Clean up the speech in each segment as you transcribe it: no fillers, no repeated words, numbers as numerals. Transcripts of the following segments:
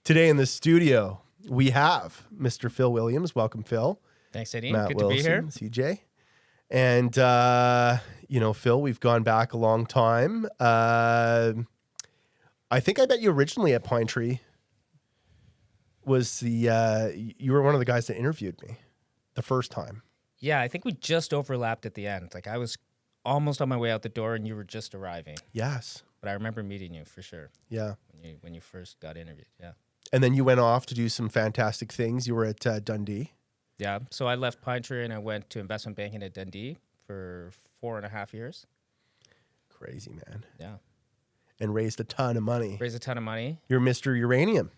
Today in the studio, we have Mr. Phil Williams. Welcome, Phil. Thanks, Eddie. Matt Good Wilson, to be CJ. here. And, Phil, we've gone back a long time. I think I met you originally at Pinetree. You were one of the guys that interviewed me the first time. Yeah, I think we just overlapped at the end. Like I was almost on my way out the door and you were just arriving. Yes. But I remember meeting you for sure. Yeah. When you first got interviewed. Yeah. And then you went off to do some fantastic things. You were at Dundee. Yeah. So I left Pinetree and I went to investment banking at Dundee for 4.5 years. Crazy, man. Yeah. And raised a ton of money. Raised a ton of money. You're Mr. Uranium.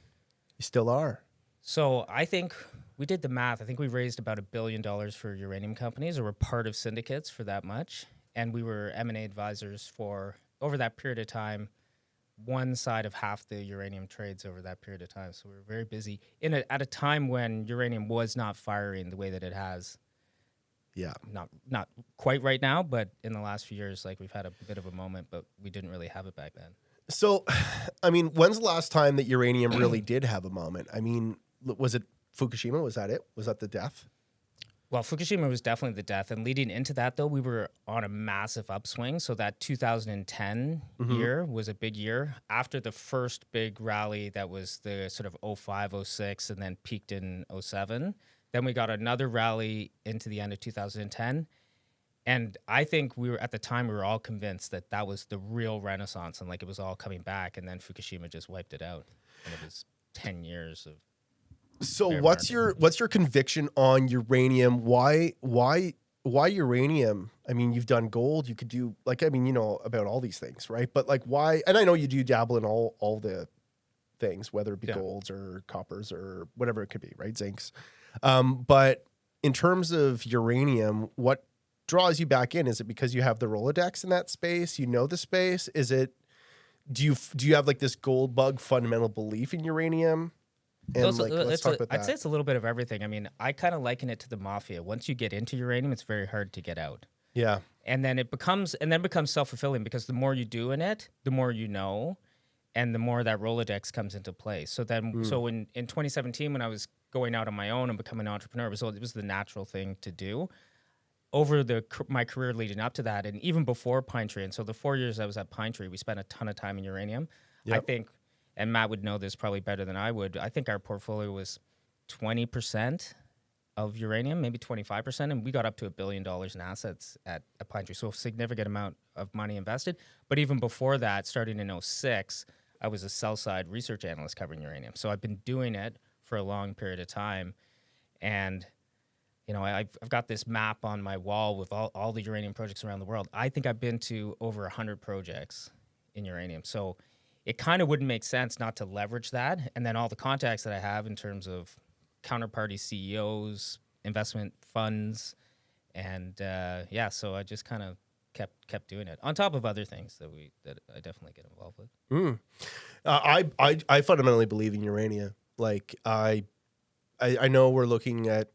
You still are. So I think we did the math. I think we raised about $1 billion for uranium companies, or we're part of syndicates for that much. And we were M&A advisors for, over that period of time, one side of half the uranium trades over that period of time. So we were very busy at a time when uranium was not firing the way that it has. Yeah. Not quite right now, but in the last few years, like we've had a bit of a moment, but we didn't really have it back then. So, I mean, when's the last time that uranium really did have a moment? I mean, was it Fukushima? Was that it? Was that the death? Well, Fukushima was definitely the death. And leading into that, though, we were on a massive upswing. So that 2010 year was a big year. After the first big rally that was the sort of 05, 06, and then peaked in 07. Then we got another rally into the end of 2010. And I think at the time, we were all convinced that that was the real renaissance and like it was all coming back. And then Fukushima just wiped it out. And it was 10 years of... So what's your conviction on uranium? Why uranium? I mean, you've done gold. You could do you know about all these things, right? But like why? And I know you do dabble in all the things, whether it be golds or coppers or whatever it could be, right? Zincs. But in terms of uranium, what draws you back in? Is it because you have the Rolodex in that space? You know the space? Is it? Do you have like this gold bug fundamental belief in uranium? And let's talk about that. I'd say it's a little bit of everything. I mean, I kind of liken it to the mafia. Once you get into uranium, it's very hard to get out. Yeah. And then it becomes self-fulfilling because the more you do in it, the more you know, and the more that Rolodex comes into play. So then, so in 2017, when I was going out on my own and becoming an entrepreneur, it was the natural thing to do. Over my career leading up to that, and even before Pinetree, and so the 4 years I was at Pinetree, we spent a ton of time in uranium. Yep. I think, and Matt would know this probably better than I would, I think our portfolio was 20% of uranium, maybe 25%, and we got up to $1 billion in assets at Pinetree, so a significant amount of money invested. But even before that, starting in 06, I was a sell-side research analyst covering uranium. So I've been doing it for a long period of time, and you know, I've got this map on my wall with all the uranium projects around the world. I think I've been to over 100 projects in uranium. So it kind of wouldn't make sense not to leverage that. And then all the contacts that I have in terms of counterparty CEOs, investment funds, and so I just kind of kept doing it on top of other things that I definitely get involved with. I fundamentally believe in uranium. Like I know we're looking at,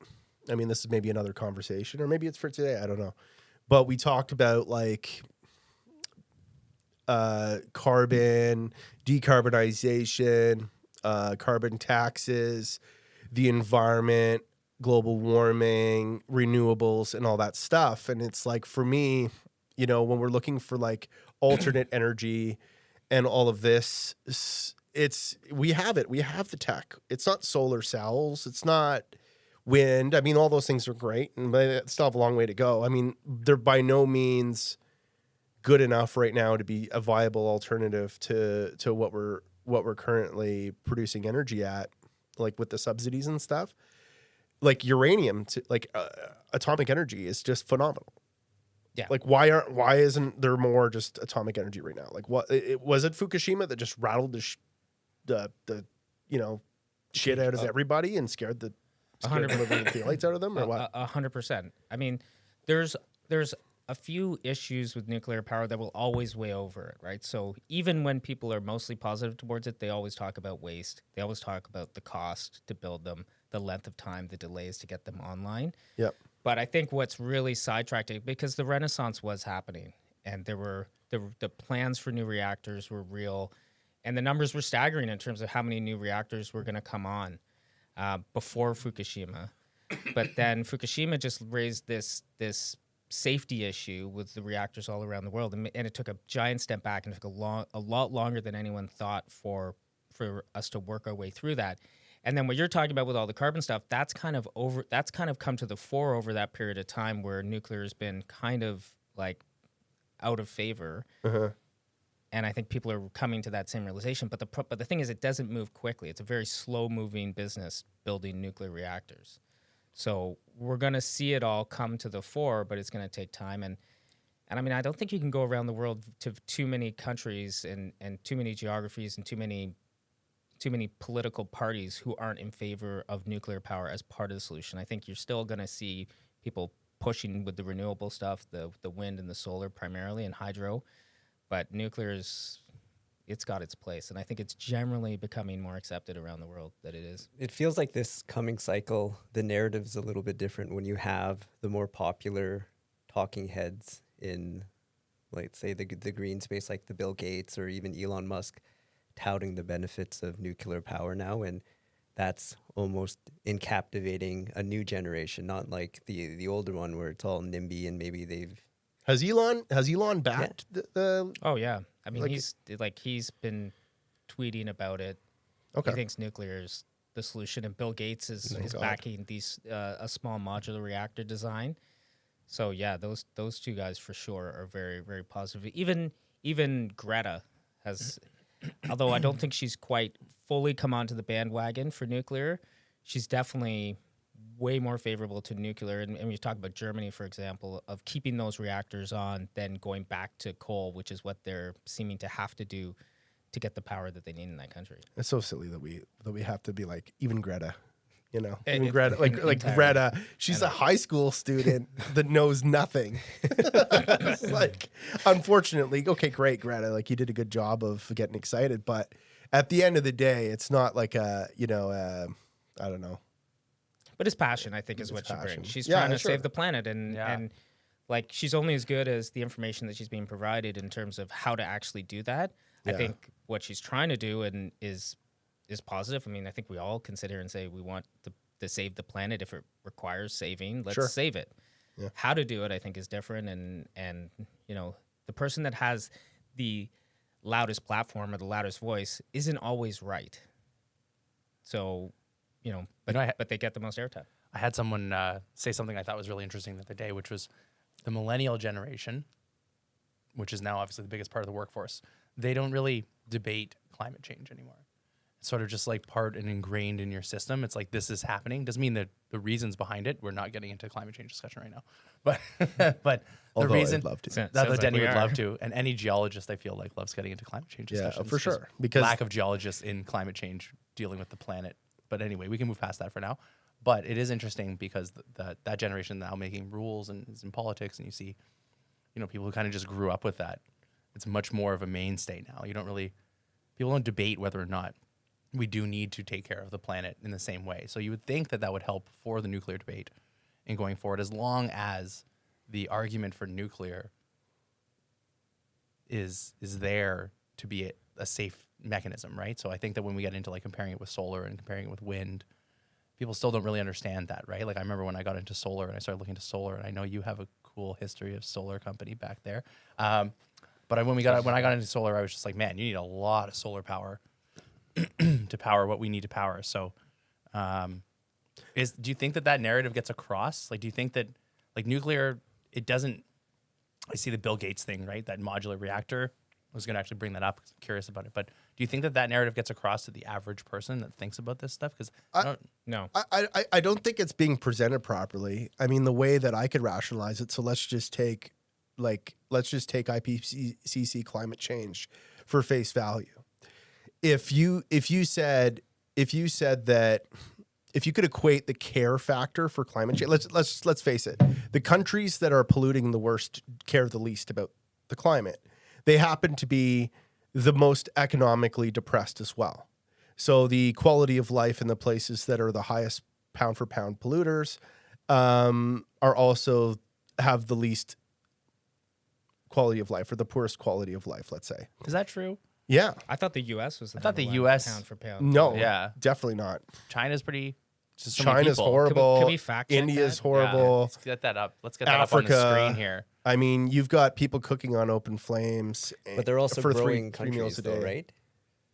I mean, this is maybe another conversation, or maybe it's for today. I don't know. But we talked about like carbon, decarbonization, carbon taxes, the environment, global warming, renewables, and all that stuff. And it's like, for me, you know, when we're looking for like alternate energy and all of this, we have it. We have the tech. It's not solar cells. It's not wind. I mean, all those things are great, but they still have a long way to go. I mean, they're by no means good enough right now to be a viable alternative to what we're currently producing energy at, like with the subsidies and stuff. Like uranium, atomic energy is just phenomenal. Yeah. Like why isn't there more just atomic energy right now? Like was it Fukushima that just rattled the shit out of everybody and scared the lights out of them, or what? 100%. I mean, there's a few issues with nuclear power that will always weigh over it, right? So even when people are mostly positive towards it, they always talk about waste. They always talk about the cost to build them, the length of time, the delays to get them online. Yep. But I think what's really sidetracked it, because the Renaissance was happening, and there were the plans for new reactors were real, And the numbers were staggering in terms of how many new reactors were going to come on before Fukushima. But then Fukushima just raised this safety issue with the reactors all around the world, and it took a giant step back, and it took a lot longer than anyone thought for us to work our way through that. And then what you're talking about with all the carbon stuff, that's kind of come to the fore over that period of time where nuclear has been kind of like out of favor. Uh-huh. And I think people are coming to that same realization. But the thing is, it doesn't move quickly. It's a very slow moving business building nuclear reactors. So we're going to see it all come to the fore, but it's going to take time. And I mean, I don't think you can go around the world to too many countries and too many geographies and too many political parties who aren't in favor of nuclear power as part of the solution. I think you're still going to see people pushing with the renewable stuff, the wind and the solar primarily, and hydro. But nuclear it's got its place, and I think it's generally becoming more accepted around the world that it is. It feels like this coming cycle, the narrative's a little bit different when you have the more popular talking heads in, like, say, the green space, like the Bill Gates or even Elon Musk, touting the benefits of nuclear power now, and that's almost in captivating a new generation, not like the older one where it's all NIMBY and maybe they've... Has Elon backed the Oh yeah, I mean, like- he's been tweeting about it. Okay. He thinks nuclear is the solution, and Bill Gates is God. backing these a small modular reactor design. So yeah, those two guys for sure are very, very positive. Even Greta has, although I don't think she's quite fully come onto the bandwagon for nuclear, she's definitely way more favorable to nuclear. And when you talk about Germany, for example, of keeping those reactors on, then going back to coal, which is what they're seeming to have to do to get the power that they need in that country. It's so silly that we have to be like, even Greta, you know, It- Greta, like entirely. Greta, she's a high school student that knows nothing. Like, unfortunately, okay, great, Greta, like you did a good job of getting excited, but at the end of the day, it's not like I don't know. But it's passion, I think, is It's what she passion. brings. She's Yeah, trying to sure. save the planet, and like she's only as good as the information that she's being provided in terms of how to actually do that. I Yeah. think what she's trying to do and is positive. I mean, I think we all consider and say we want to save the planet. If it requires saving, let's Sure. save it. Yeah. How to do it, I think, is different, and you know, the person that has the loudest platform or the loudest voice isn't always right. So, you know, but they get the most airtime. I had someone say something I thought was really interesting the other day, which was the millennial generation, which is now obviously the biggest part of the workforce. They don't really debate climate change anymore. It's sort of just like part and ingrained in your system. It's like, this is happening. Doesn't mean that the reasons behind it, we're not getting into climate change discussion right now. But Although the reason I'd love to. Sounds that like Denny we would are. love to, and any geologist I feel like loves getting into climate change Yeah, discussions. for just sure, because- lack of geologists in climate change dealing with the planet. But anyway, we can move past that for now. But it is interesting because that generation now making rules and is in politics, and you see, you know, people who kind of just grew up with that. It's much more of a mainstay now. People don't debate whether or not we do need to take care of the planet in the same way. So you would think that would help for the nuclear debate in going forward, as long as the argument for nuclear is there to be a safe mechanism, right? So I think that when we get into like comparing it with solar and comparing it with wind, people still don't really understand that, right? Like I remember when I got into solar and I started looking into solar, and I know you have a cool history of solar company back there. But when I got into solar, I was just like, man, you need a lot of solar power to power what we need to power. So, do you think that narrative gets across? Like, do you think that like nuclear, it doesn't? I see the Bill Gates thing, right? That modular reactor. I was going to actually bring that up because I'm curious about it. But do you think that narrative gets across to the average person that thinks about this stuff? Because No. I don't think it's being presented properly. I mean, the way that I could rationalize it. So let's just take IPCC climate change for face value. If you said that if you could equate the care factor for climate change, let's face it, the countries that are polluting the worst care the least about the climate. They happen to be the most economically depressed as well. So the quality of life in the places that are the highest pound for pound polluters are also have the least quality of life, or the poorest quality of life, let's say. is that true? Yeah. I thought the U.S. was the thought the number one US pound for pound. No. Yeah. Definitely not. China's pretty. Just so many China's people. horrible. Can we fact check India's that? Yeah, horrible. let's get that up. Let's get that up on the Africa. screen here. I mean, you've got people cooking on open flames. But they're also for growing three meals countries, a though, day. right?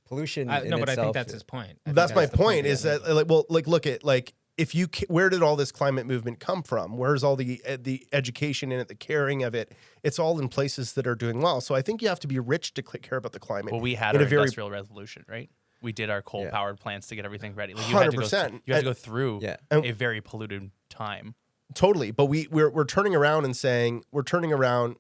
Pollution. No, in but I itself, think that's his point. I think That's my the point. Is behind that like look at like if you where did all this climate movement come from? Where's all the education in it, the caring of it? It's all in places that are doing well. So I think you have to be rich to care about the climate. Well, we had in our a very industrial revolution, right? We did our coal-powered plants to get everything ready. Like 100%. You had to go through Yeah. a very polluted time. Totally, but we're turning around and saying we're turning around.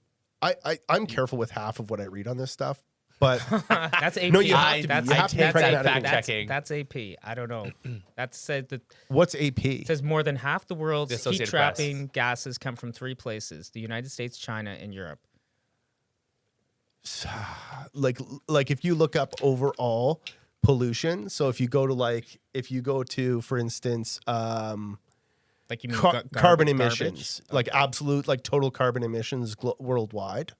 I'm careful with half of what I read on this stuff, but That's AP. No, you have to be. That's, You have to be that's, pragmatic. that's, Fact checking. that's AP. I don't know. That said that what's AP? it says more than half the world's The heat Associated trapping gases come from 3 places: the United States, China, and Europe. Like if you look up overall pollution, so if you go to for instance Like you mean carbon garbage? emissions, like absolute like total carbon emissions worldwide.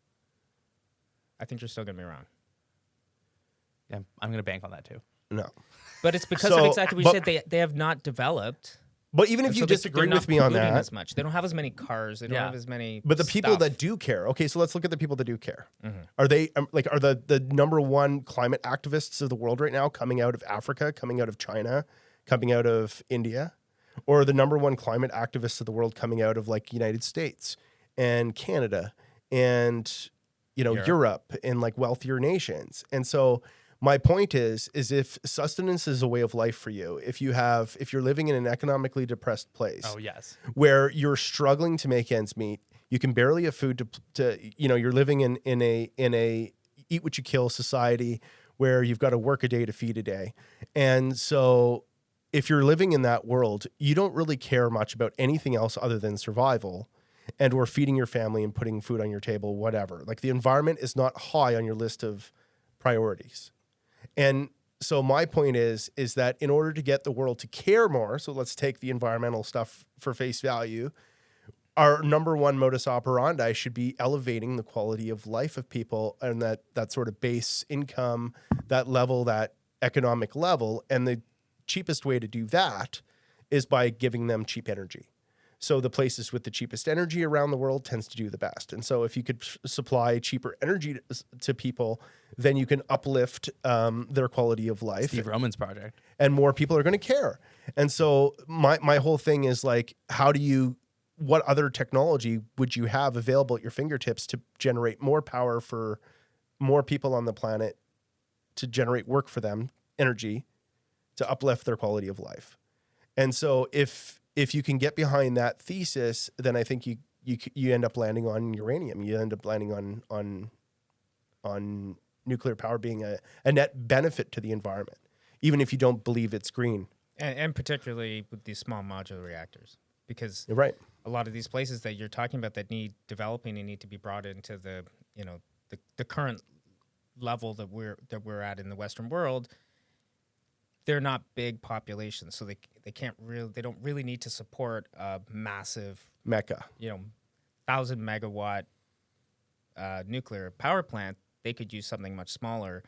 I think you're still gonna be wrong. Yeah, I'm going to bank on that too. No. But it's because So, of exactly what you but- said. They have not developed. But even if And you so they're disagree not with me on polluting that, as much. They don't have as many cars. They don't Yeah. have as many. but the people stuff. that do care, okay, so let's look at the people that do care. Mm-hmm. Are they are the number one climate activists of the world right now coming out of Africa, coming out of China, coming out of India? Or the number one climate activists of the world coming out of like United States and Canada and Europe and like wealthier nations? And so my point is if sustenance is a way of life for you, if you're living in an economically depressed place, Oh, yes. where you're struggling to make ends meet, you can barely have food to you're living in a eat what you kill society where you've got to work a day to feed a day. And so if you're living in that world, you don't really care much about anything else other than survival and or feeding your family and putting food on your table, whatever. Like the environment is not high on your list of priorities. And so my point is that in order to get the world to care more, so let's take the environmental stuff for face value, our number one modus operandi should be elevating the quality of life of people and that sort of base income, that level, that economic level. And the cheapest way to do that is by giving them cheap energy. So the places with the cheapest energy around the world tends to do the best. And so if you could supply cheaper energy to people, then you can uplift their quality of life. Steve Roman's project. And more people are going to care. And so my whole thing is like, what other technology would you have available at your fingertips to generate more power for more people on the planet, to generate work for them, energy, to uplift their quality of life? And so if you can get behind that thesis, then I think you end up landing on uranium. You end up landing on nuclear power being a net benefit to the environment, even if you don't believe it's green. and particularly with these small modular reactors, because You're right. a lot of these places that you're talking about that need developing and need to be brought into the the current level that we're at in the Western world, they're not big populations, so they don't really need to support a massive Mecca. 1,000 megawatt nuclear power plant. They could use something much smaller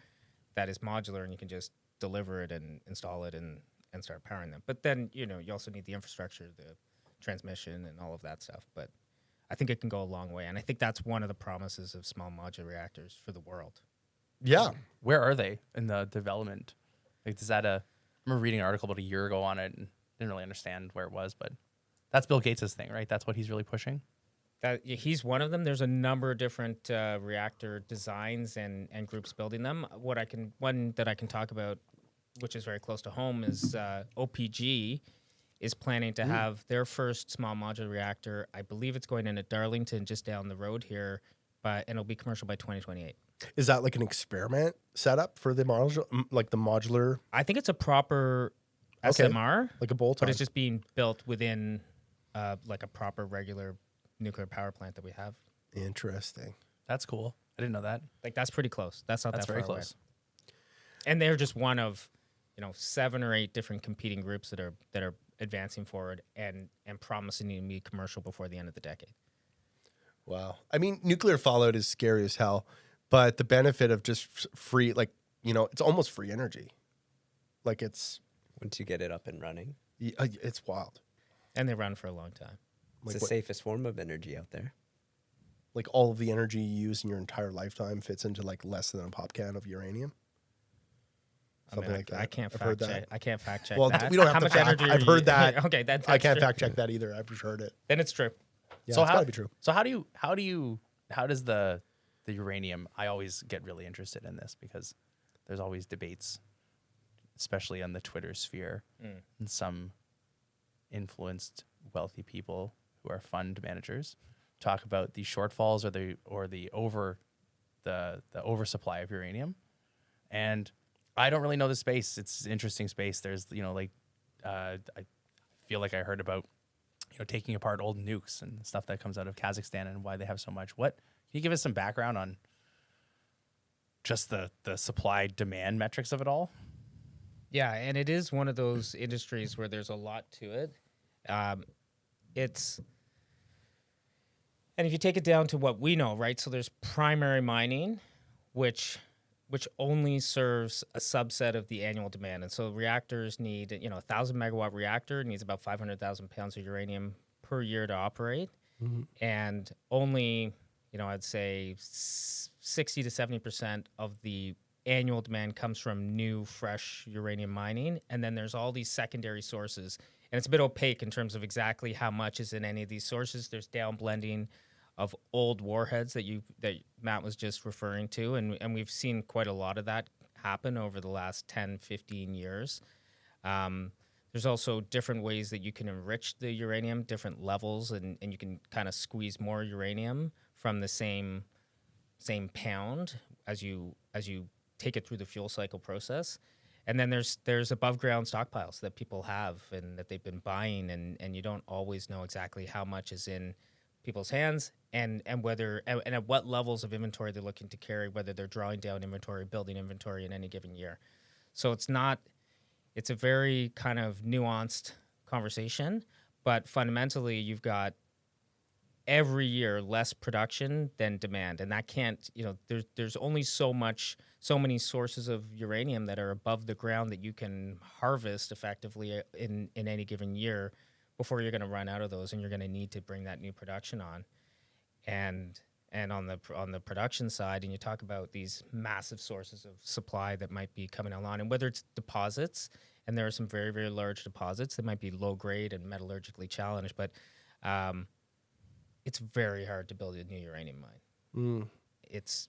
that is modular, and you can just deliver it and install it and start powering them. But then you also need the infrastructure, the transmission, and all of that stuff. But I think it can go a long way, and I think that's one of the promises of small modular reactors for the world. Yeah. Where are they in the development? Like, I remember reading an article about a year ago on it and didn't really understand where it was, but that's Bill Gates' thing, right? That's what he's really pushing. He's one of them. There's a number of different reactor designs and groups building them. One that I can talk about, which is very close to home, is OPG is planning to have their first small modular reactor. I believe it's going in at Darlington, just down the road here, and it'll be commercial by 2028. Is that like an experiment setup for the modular? I think it's a proper Okay. SMR, Like a bolt-on? but it's just being built within like a proper regular nuclear power plant that we have. Interesting. That's cool. I didn't know that. Like that's pretty close. That's not That's that very far away. close. And they're just one of 7 or 8 different competing groups that are advancing forward and promising to be commercial before the end of the decade. Wow. I mean, nuclear fallout is scary as hell, but the benefit of just free, like it's almost free energy. Like it's Once you get it up and running, it's wild. And they run for a long time. it's Like the safest form of energy out there. like all of the energy you use in your entire lifetime fits into like less than a pop can of uranium. I mean, Something like that. I can't I've heard fact that. check. I can't fact check Well, that. we don't have How to much fact- energy I've are heard you- that. Okay, that's I can't true. fact check that either. I've just heard it. Then it's true. Yeah, So it's gotta be true. So how does the uranium? I always get really interested in this because there's always debates, especially on the Twitter sphere, and some influenced wealthy people who are fund managers talk about the shortfalls or the oversupply of uranium. And I don't really know the space. It's an interesting space. There's I feel like I heard about taking apart old nukes and stuff that comes out of Kazakhstan and why they have so much. What can you give us some background on just the supply demand metrics of it all? Yeah, and it is one of those industries where there's a lot to it. And if you take it down to what we know, right? So there's primary mining, which only serves a subset of the annual demand. And so reactors need, a 1,000 megawatt reactor needs about 500,000 pounds of uranium per year to operate. And only, I'd say 60 to 70% of the annual demand comes from new, fresh uranium mining. And then there's all these secondary sources. And it's a bit opaque in terms of exactly how much is in any of these sources. There's down blending of old warheads that Matt was just referring to. And we've seen quite a lot of that happen over the last 10, 15 years. There's also different ways that you can enrich the uranium, different levels, and you can kind of squeeze more uranium from the same pound as you take it through the fuel cycle process. And then there's above ground stockpiles that people have and that they've been buying, and you don't always know exactly how much is in people's hands and whether and at what levels of inventory they're looking to carry, whether they're drawing down inventory, building inventory in any given year. So it's a very kind of nuanced conversation, but fundamentally you've got every year less production than demand, and that can't, there's only so many sources of uranium that are above the ground that you can harvest effectively in any given year before you're going to run out of those, and you're going to need to bring that new production on. And on the production side, and you talk about these massive sources of supply that might be coming online, and whether it's deposits, and there are some very, very large deposits that might be low grade and metallurgically challenged, but it's very hard to build a new uranium mine. It's,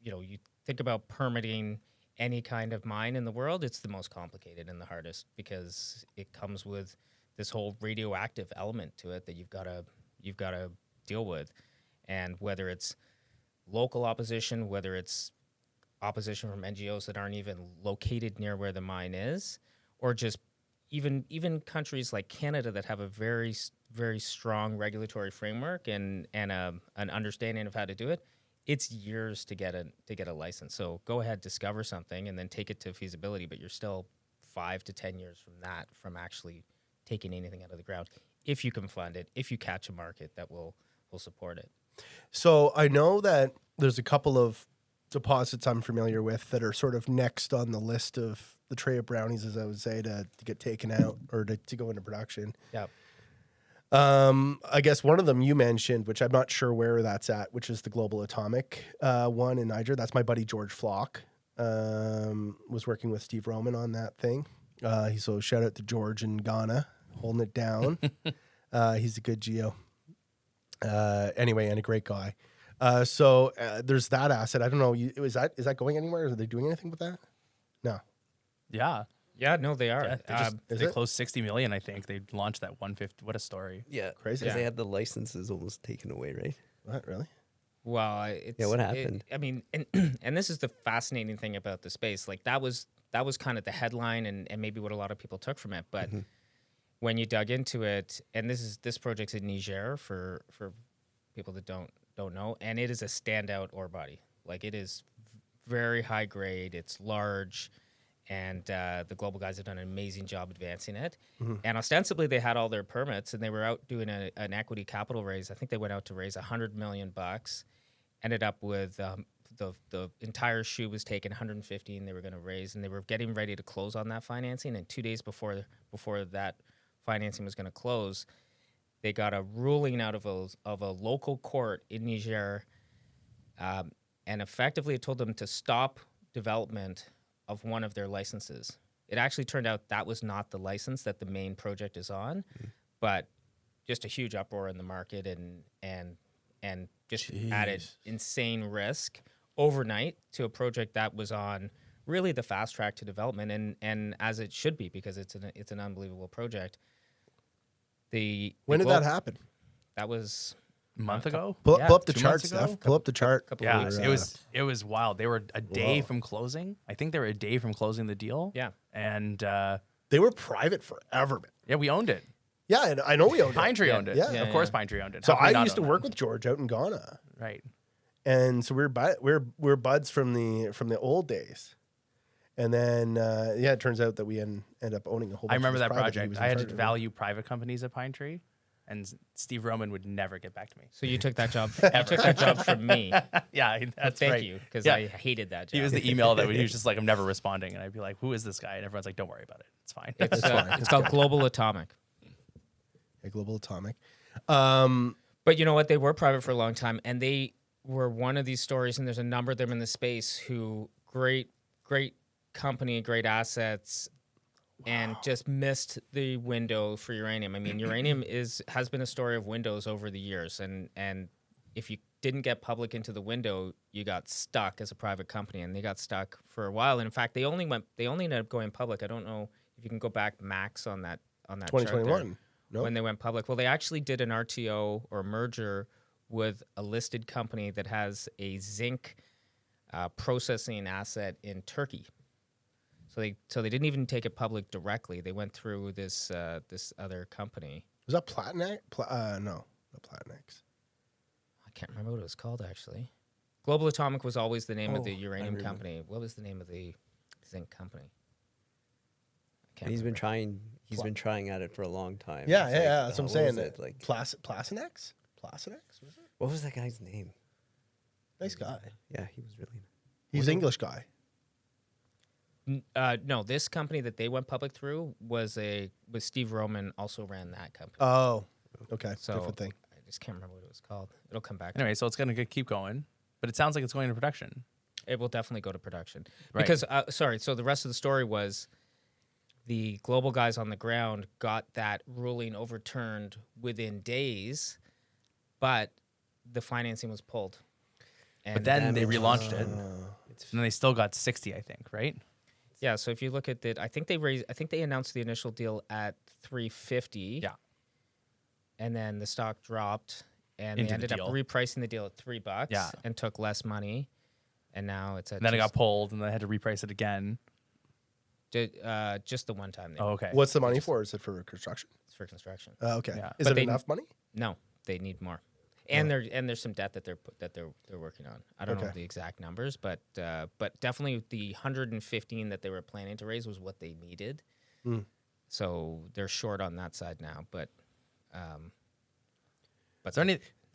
you think about permitting any kind of mine in the world, it's the most complicated and the hardest because it comes with this whole radioactive element to it that you've got to deal with. And whether it's local opposition, whether it's opposition from NGOs that aren't even located near where the mine is, or just even countries like Canada that have a very, very strong regulatory framework and an understanding of how to do it, it's years to get a license. So go ahead, discover something, and then take it to feasibility, but you're still 5 to 10 years from actually taking anything out of the ground, if you can fund it, if you catch a market that will support it. So I know that there's a couple of deposits I'm familiar with that are sort of next on the list of the tray of brownies, as I would say, to get taken out or to go into production. Yeah. I guess one of them you mentioned, which I'm not sure where that's at, which is the Global Atomic one in Niger. That's my buddy George Flock. Was working with Steve Roman on that thing. So shout out to George in Ghana, holding it down. He's a good geo. Anyway, and a great guy. So there's that asset. I don't know. Is that going anywhere? Are they doing anything with that? No. Yeah. Yeah, no, they are. Yeah, Is they it? closed 60 million, I think. They launched that 150. What a story. Yeah, Crazy. because they had the licenses almost taken away, right? What, really? Well, it's, Yeah, what happened? I mean, and this is the fascinating thing about the space. Like that was kind of the headline and maybe what a lot of people took from it. But when you dug into it, and this project's in Niger for people that don't know, and it is a standout ore body. Like it is very high grade. It's large. And the global guys have done an amazing job advancing it. And ostensibly, they had all their permits, and they were out doing an equity capital raise. I think they went out to raise $100 million. Ended up with the entire shoe was taken, 115 they were going to raise, and they were getting ready to close on that financing. And 2 days before that financing was going to close, they got a ruling out of a local court in Niger, and effectively it told them to stop development of one of their licenses. It actually turned out that was not the license that the main project is on, but just a huge uproar in the market and just added insane risk overnight to a project that was on really the fast track to development, and as it should be, because it's an unbelievable project. When did that happen? That was A month ago? Pull up the 2 chart, months ago? Steph. Pull up the chart. couple Yeah, weeks. it was wild. They were a day Whoa. from closing. I think they were a day from closing the deal. Yeah. And They were private forever, man. yeah, we owned it. Yeah, and I know we owned it. Pinetree owned it. Yeah. Of course, Pinetree owned it. So How could we I not used to own work it? with George out in Ghana, Right. and so we're buds from the old days. And then it turns out that we end up owning a whole bunch I remember of that this private he project. was in I had charge to of. value private companies at Pinetree, and Steve Roman would never get back to me. So you took that job. You took that job from me. Yeah, that's Thank right. you, because Yeah. I hated that job. He was the email that he was just like, I'm never responding. And I'd be like, who is this guy? And everyone's like, don't worry about it. It's fine. It's called Global Atomic. A Global Atomic. But you know what? They were private for a long time, and they were one of these stories, and there's a number of them in the space who great company, great assets, and just missed the window for uranium. I mean, uranium has been a story of windows over the years, and if you didn't get public into the window, you got stuck as a private company, and they got stuck for a while. And in fact, they only ended up going public. I don't know if you can go back max on that chart there. 2021. No. When they went public. Well, they actually did an RTO or merger with a listed company that has a zinc processing asset in Turkey. So they didn't even take it public directly. They went through this other company. Was that Platinex? No, not Platinex. I can't remember what it was called actually. Global Atomic was always the name of the I uranium remember. company. What was the name of the zinc company? I can't He's been remember. trying. He's been trying at it for a long time. Yeah, It's yeah, like, yeah. That's what I'm what saying. was That it, like, Plasinex? Plasinex? Was it? what was that guy's name? Nice guy. Yeah, he was really. He's an English guy. No, this company that they went public through was Steve Roman also ran that company. Oh, okay. So Different thing. I just can't remember what it was called. It'll come back. Anyway, so it's going to keep going, but it sounds like it's going to production. It will definitely go to production. Right. Because, so the rest of the story was the global guys on the ground got that ruling overturned within days, but the financing was pulled. And But then they damage. relaunched it, and then they still got 60, I think, right? yeah, so if you look at it, I think they announced the initial deal at 350. Yeah. And then the stock dropped, and Into they the ended up deal. repricing the deal at $3 Yeah. and took less money. And now it's at And then it got pulled, and they had to reprice it again. just the one time. Oh, okay. What's the money for? Is it for construction? It's for construction. Okay. Yeah. Is But it they- enough money? No, they need more, and there's some debt that they're working on. I don't know Okay. the exact numbers, but definitely the 115 that they were planning to raise was what they needed. So they're short on that side now, but Is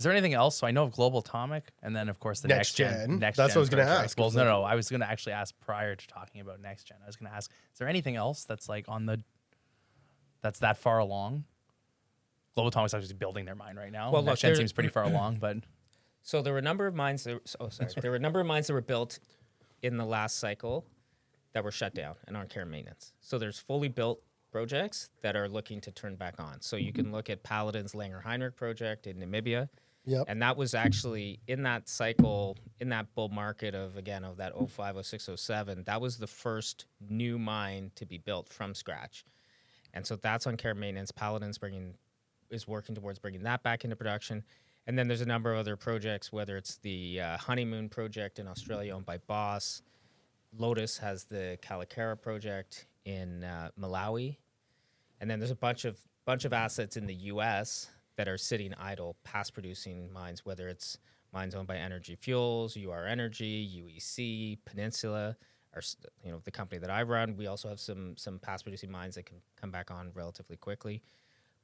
there anything else? So I know of Global Atomic, and then of course the Next Gen. Next That's Gen what I was gonna project. ask, Well, is no, I was gonna actually ask prior to talking about Next Gen. I was gonna ask, is there anything else that's like that's that far along? Global Atomic's actually building their mine right now. Well, Next look, Gen they're- seems pretty far along, but so there were a number of mines. There were a number of mines that were built in the last cycle that were shut down and on care and maintenance. So there's fully built projects that are looking to turn back on. So you can look at Paladin's Langer Heinrich project in Namibia. Yep. And that was actually in that cycle, in that bull market of that 05, 06, 07, that was the first new mine to be built from scratch. And so that's on care and maintenance. Paladin's is working towards bringing that back into production. And then there's a number of other projects, whether it's the Honeymoon project in Australia owned by Boss. Lotus has the Calacara project in Malawi. And then there's a bunch of assets in the U.S. that are sitting idle, past producing mines, whether it's mines owned by Energy Fuels, UR Energy, UEC, Peninsula, or the company that I run. We also have some past producing mines that can come back on relatively quickly.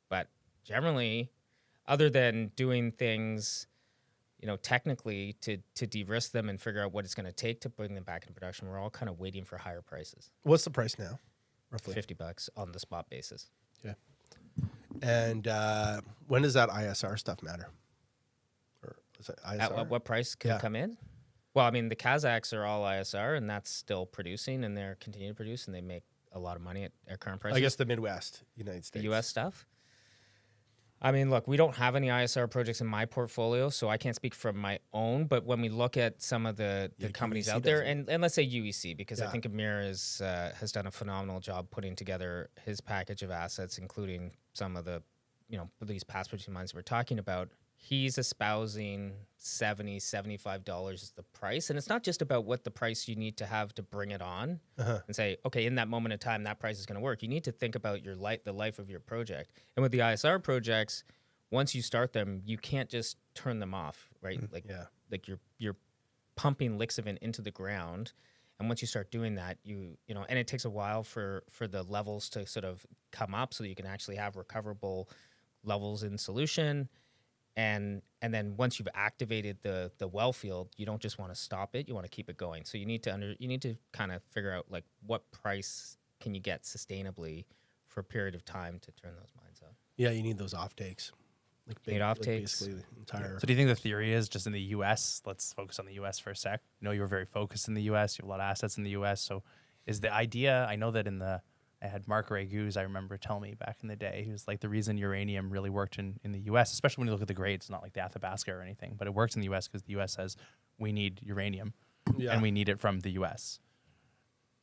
But generally, other than doing things, technically to de-risk them and figure out what it's going to take to bring them back into production, we're all kind of waiting for higher prices. What's the price now, roughly? $50 on the spot basis. Yeah. And when does that ISR stuff matter? Or is it ISR? At what price can it come in? Well, I mean, the Kazakhs are all ISR, and that's still producing, and they're continuing to produce, and they make a lot of money at current prices. I guess the Midwest, United States. The U.S. stuff. I mean, look, we don't have any ISR projects in my portfolio, so I can't speak from my own. But when we look at some of the companies UEC out there, and let's say UEC, because I Yeah. think Amir has done a phenomenal job putting together his package of assets, including some of the, these past producing mines we're talking about. He's espousing $70, $75 is the price. And it's not just about what the price you need to have to bring it on and say, okay, in that moment of time, that price is going to work. You need to think about the life of your project. And with the ISR projects, once you start them, you can't just turn them off, right? Like you're pumping Lixivin into the ground. And once you start doing that, and it takes a while for the levels to sort of come up so that you can actually have recoverable levels in solution. And then once you've activated the well field, you don't just want to stop it; you want to keep it going. So you need to kind of figure out like what price can you get sustainably for a period of time to turn those mines up. Yeah, you need those off takes. Need off takes. Basically the entire. So do you think the theory is just in the U.S.? Let's focus on the U.S. for a sec. I know you were very focused in the U.S. You have a lot of assets in the U.S. So is the idea? I know that I had Mark Ragouz, I remember, tell me back in the day. He was like, the reason uranium really worked in the U.S., especially when you look at the grades, it's not like the Athabasca or anything, but it works in the U.S. because the U.S. says we need uranium and we need it from the U.S.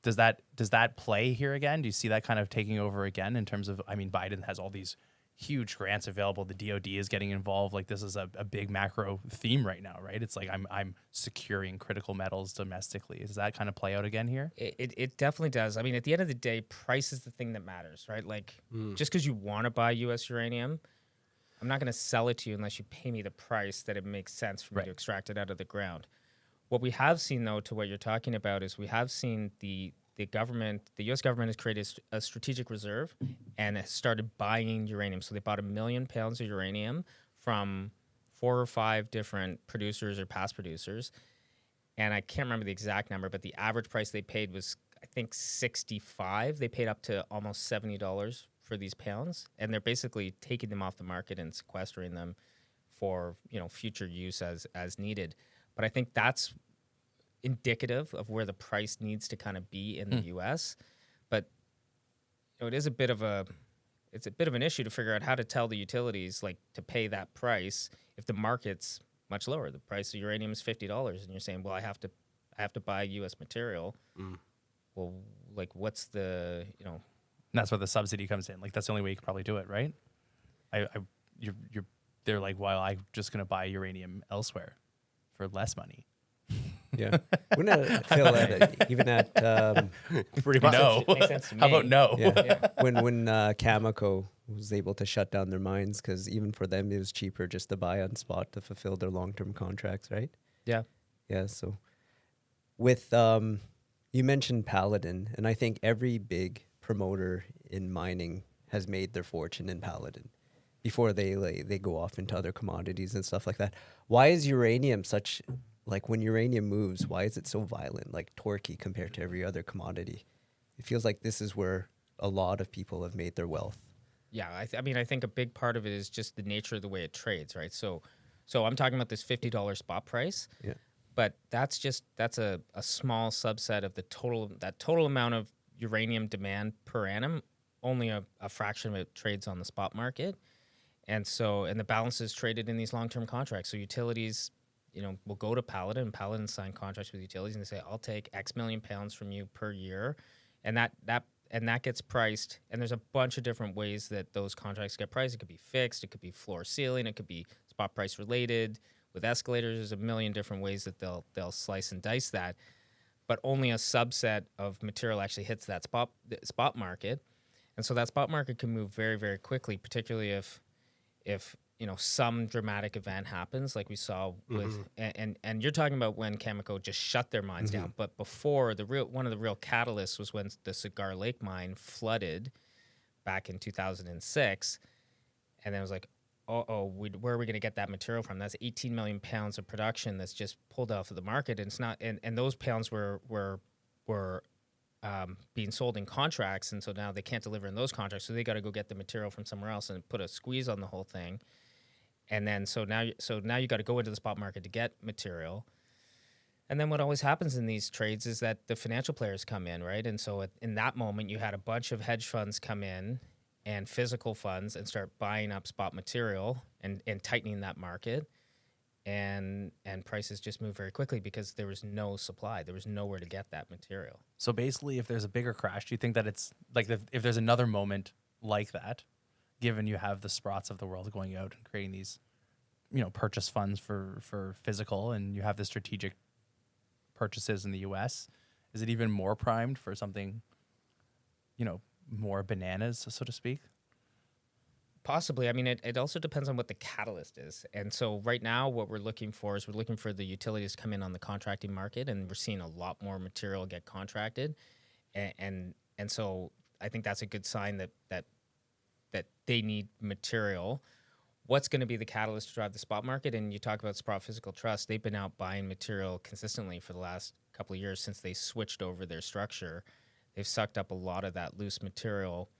Does that play here again? Do you see that kind of taking over again in terms of, I mean, Biden has all these huge grants available. The DoD is getting involved. Like this is a big macro theme right now, right? It's like I'm securing critical metals domestically. Does that kind of play out again here? It definitely does. I mean, at the end of the day, price is the thing that matters, right? Like just because you want to buy U.S. uranium, I'm not going to sell it to you unless you pay me the price that it makes sense for me to extract it out of the ground. What we have seen, though, to what you're talking about, is we have seen the U.S. government has created a strategic reserve and has started buying uranium. So they bought 1 million pounds of uranium from 4 or 5 different producers or past producers. And I can't remember the exact number, but the average price they paid was, I think, $65. They paid up to almost $70 for these pounds. And they're basically taking them off the market and sequestering them for, future use as needed. But I think that's indicative of where the price needs to kind of be in the U.S. But it is a bit of an issue to figure out how to tell the utilities like to pay that price if the market's much lower. The price of uranium is $50, and you're saying, well, I have to buy U.S. material. Well, like what's the And that's where the subsidy comes in. Like that's the only way you could probably do it, right? They're like, well, I'm just gonna buy uranium elsewhere for less money. Yeah. We're not Phil even at Pretty much. No. Makes sense to me. How about no? yeah. when Cameco was able to shut down their mines because even for them it was cheaper just to buy on spot to fulfill their long-term contracts, right? Yeah. Yeah. So with you mentioned Paladin, and I think every big promoter in mining has made their fortune in Paladin before they go off into other commodities and stuff like that. Why is uranium such, like when uranium moves, why is it so violent, like torquey compared to every other commodity? It feels like this is where a lot of people have made their wealth. Yeah, I think a big part of it is just the nature of the way it trades, right? So I'm talking about this $50 spot price. Yeah. But that's a small subset of the total amount of uranium demand per annum. Only a fraction of it trades on the spot market. And the balance is traded in these long-term contracts. So utilities, will go to Paladin, and Paladin sign contracts with utilities, and they say, I'll take X million pounds from you per year. And that gets priced. And there's a bunch of different ways that those contracts get priced. It could be fixed, it could be floor ceiling, it could be spot price related. With escalators, there's a million different ways that they'll slice and dice that. But only a subset of material actually hits that spot market. And so that spot market can move very, very quickly, particularly if some dramatic event happens, like we saw with, and you're talking about when Cameco just shut their mines down. But before, one of the real catalysts was when the Cigar Lake mine flooded back in 2006, and then it was like, where are we going to get that material from? That's 18 million pounds of production that's just pulled off of the market, and it's not. And those pounds were being sold in contracts, and so now they can't deliver in those contracts, so they got to go get the material from somewhere else and put a squeeze on the whole thing. And then so now you got to go into the spot market to get material. And then what always happens in these trades is that the financial players come in, right? And so in that moment, you had a bunch of hedge funds come in and physical funds and start buying up spot material and tightening that market. And prices just move very quickly because there was no supply. There was nowhere to get that material. So basically, if there's a bigger crash, do you think that it's like if there's another moment like that, given you have the Sprots of the world going out and creating these, purchase funds for physical, and you have the strategic purchases in the U.S., is it even more primed for something, more bananas, so to speak? Possibly. I mean, it also depends on what the catalyst is. And so right now what we're looking for the utilities to come in on the contracting market, and we're seeing a lot more material get contracted. And so I think that's a good sign that they need material. What's going to be the catalyst to drive the spot market? And you talk about Sprott Physical Trust. They've been out buying material consistently for the last couple of years since they switched over their structure. They've sucked up a lot of that loose material.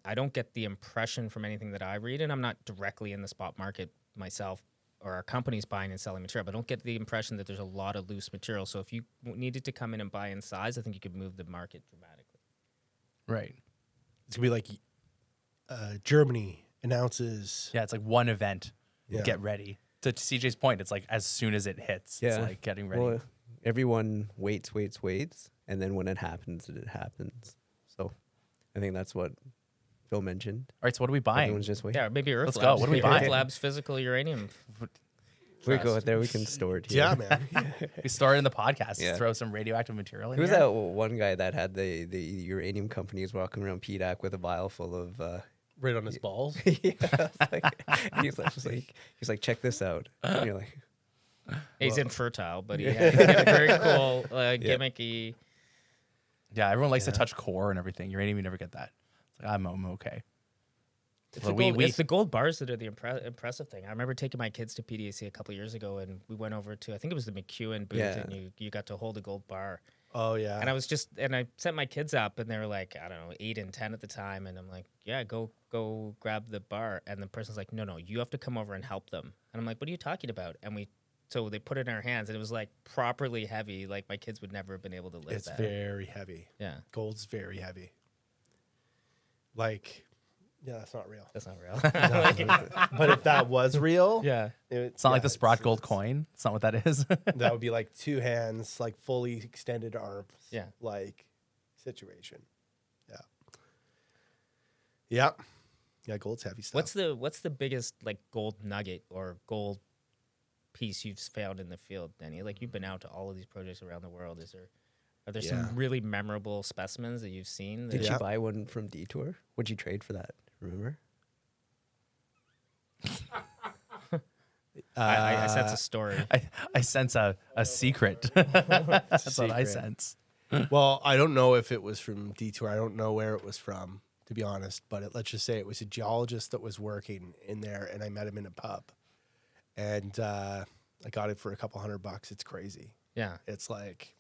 I don't get the impression from anything that I read, and I'm not directly in the spot market myself or our company's buying and selling material, but I don't get the impression that there's a lot of loose material. So if you needed to come in and buy in size, I think you could move the market dramatically. Right. It's gonna be like Germany announces. Yeah, it's like one event. Yeah. Get ready. To CJ's point, it's like as soon as it hits, it's like getting ready. Well, everyone waits, and then when it happens, it happens. So I think that's what Phil mentioned. All right, so what are we buying? Everyone's just waiting. Yeah, maybe Earth Let's Labs. go. What are we Maybe buying? Earth Labs physical uranium. We go there, we can store it here. Yeah, man. We started in the podcast. Yeah. Throw some radioactive material in Who was here. that one guy that had the uranium companies walking around PDAC with a vial full of Right on his balls. yeah, he's like, check this out. And you're like, He's infertile, but he had a very cool, gimmicky. Yeah, everyone likes to touch core and everything. Uranium, you never get that. It's like, I'm okay. It's, Well, it's the gold bars that are the impressive thing. I remember taking my kids to PDAC a couple of years ago, and we went over to, I think it was the McEwen booth, and you got to hold a gold bar. Oh yeah. And I sent my kids up, and they were like, I don't know, 8 and 10 at the time, and I'm like, yeah, go grab the bar. And the person's like, no, you have to come over and help them. And I'm like, what are you talking about? And so they put it in our hands, and it was like properly heavy. Like my kids would never have been able to lift It's that. very heavy. Yeah. Gold's very heavy. Like, yeah, that's not real. That's not real. But if that was real, Yeah. It's not like the Sprott gold coin. It's not what that is. That would be like 2 hands, like fully extended arms. Yeah. Like situation. Yeah. Yeah. Yeah, gold's heavy stuff. What's the biggest like gold nugget or gold piece you've found in the field, Denny? Like you've been out to all of these projects around the world. Are there some really memorable specimens that you've seen? did you buy one from Detour? What'd you trade for that? Remember? I sense a story. I sense a secret. That's what I sense. Well, I don't know if it was from Detour. I don't know where it was from, to be honest. But let's just say it was a geologist that was working in there, and I met him in a pub. And I got it for a couple $100. It's crazy. Yeah. It's like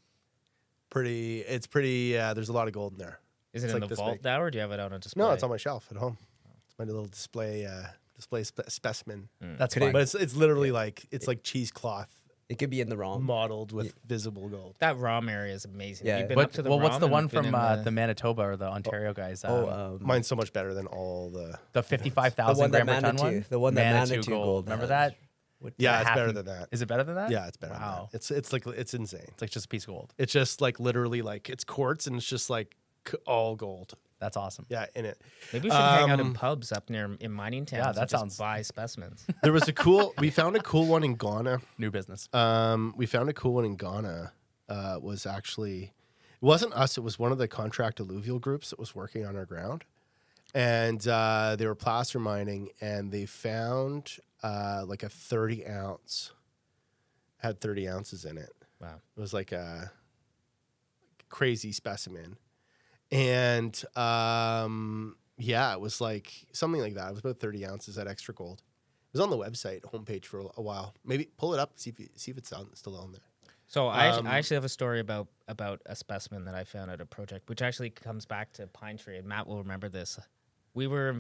it's pretty, there's a lot of gold in there. Is it It's in like the this vault big. now, or do you have it out on display? No, it's on my shelf at home. It's my little display specimen. That's Could fine. But it's literally like, it's like cheesecloth It could be in the ROM. modeled with visible gold. That ROM area is amazing. Yeah. You've been up to the what's ROM the and one been from in the Manitoba or the Ontario guys? Mine's so much better than all the... the 55,000 that gram per ton Manitou- one? the one that Manitou Manitou gold. gold Remember has. that? Yeah, it's Half better and- than that. Is it better than that? Yeah, it's better Wow. than that. It's like, it's insane. It's like just a piece of gold. It's just like literally like, it's quartz and it's just like all gold. That's awesome. Yeah, in it. Maybe we should hang out in pubs up near in mining towns. Yeah, and that just sounds- buy specimens. There was we found a cool one in Ghana. New business. We found a cool one in Ghana. Was actually, it wasn't us. It was one of the contract alluvial groups that was working on our ground, and they were placer mining, and they found like a 30 ounce, had 30 ounces in it. Wow. It was like a crazy specimen, and Yeah, it was like something like that. It was about 30 ounces at Extra Gold. It was on the website homepage for a while. Maybe pull it up, see if it's still on there. So I actually have a story about a specimen that I found at a project, which actually comes back to Pinetree, and Matt will remember this. We were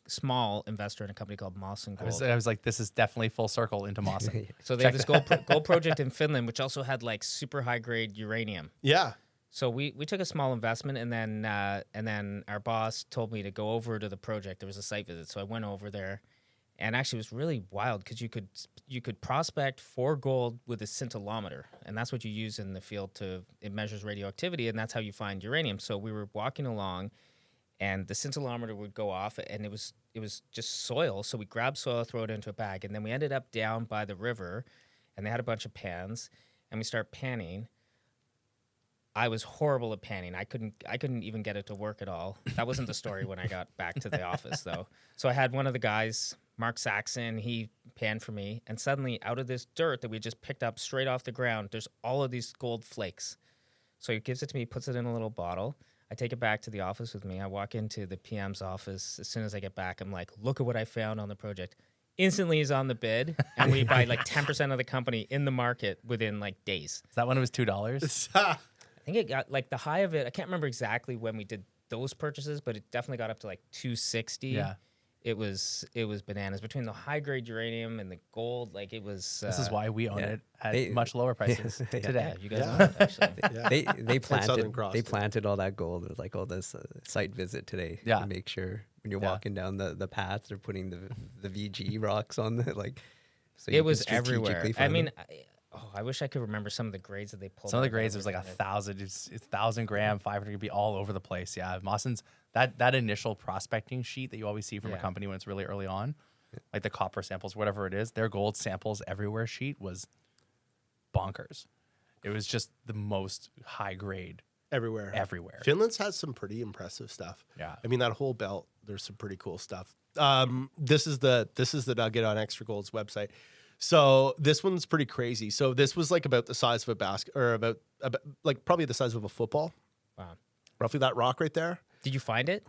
small investor in a company called Mawson Gold. I was like, this is definitely full circle into Mawson. So they have this gold project in Finland, which also had like super high grade uranium. Yeah. So we took a small investment, and then our boss told me to go over to the project. There was a site visit, so I went over there, and actually it was really wild because you could prospect for gold with a scintillometer, and that's what you use in the field it measures radioactivity, and that's how you find uranium. So we were walking along, and the scintillometer would go off, and it was just soil. So we grabbed soil, throw it into a bag, and then we ended up down by the river, and they had a bunch of pans, and we start panning. I was horrible at panning. I couldn't even get it to work at all. That wasn't the story when I got back to the office, though. So I had one of the guys, Mark Saxon, he panned for me, and suddenly out of this dirt that we just picked up straight off the ground, there's all of these gold flakes. So he gives it to me, puts it in a little bottle. I take it back to the office with me. I walk into the PM's office. As soon as I get back, I'm like, look at what I found on the project. Instantly he's on the bid, and we buy like 10% of the company in the market within like days. Is that when it was $2? I think it got like the high of it. I can't remember exactly when we did those purchases, but it definitely got up to like 260. Yeah. It was bananas between the high grade uranium and the gold. Like it was. This is why we own yeah. it at They- much lower prices Yeah, today. you guys know that, actually. Yeah. They Southern Cross they did. planted all that gold. It was like, oh, this site visit today. Yeah. To make sure when you're Yeah. walking down the path, they're putting the VG rocks on the like. So you It can was everywhere. strategically I find mean, them. I wish I could remember some of the grades that they pulled. Some of the out grades, it was like everything. 1,000. It's 1,000 gram, 500 could be all over the place. Yeah, Mawson's that initial prospecting sheet that you always see from a Yeah. company when it's really early on, like the copper samples, whatever it is, their gold samples everywhere sheet was bonkers. It was just the most high grade Everywhere. Finland's has some pretty impressive stuff. Yeah. I mean, that whole belt, there's some pretty cool stuff. This is the nugget on Extra Gold's website. So this one's pretty crazy. So this was like about the size of a basket, or about like probably the size of a football. Wow. Roughly that rock right there. Did you find it?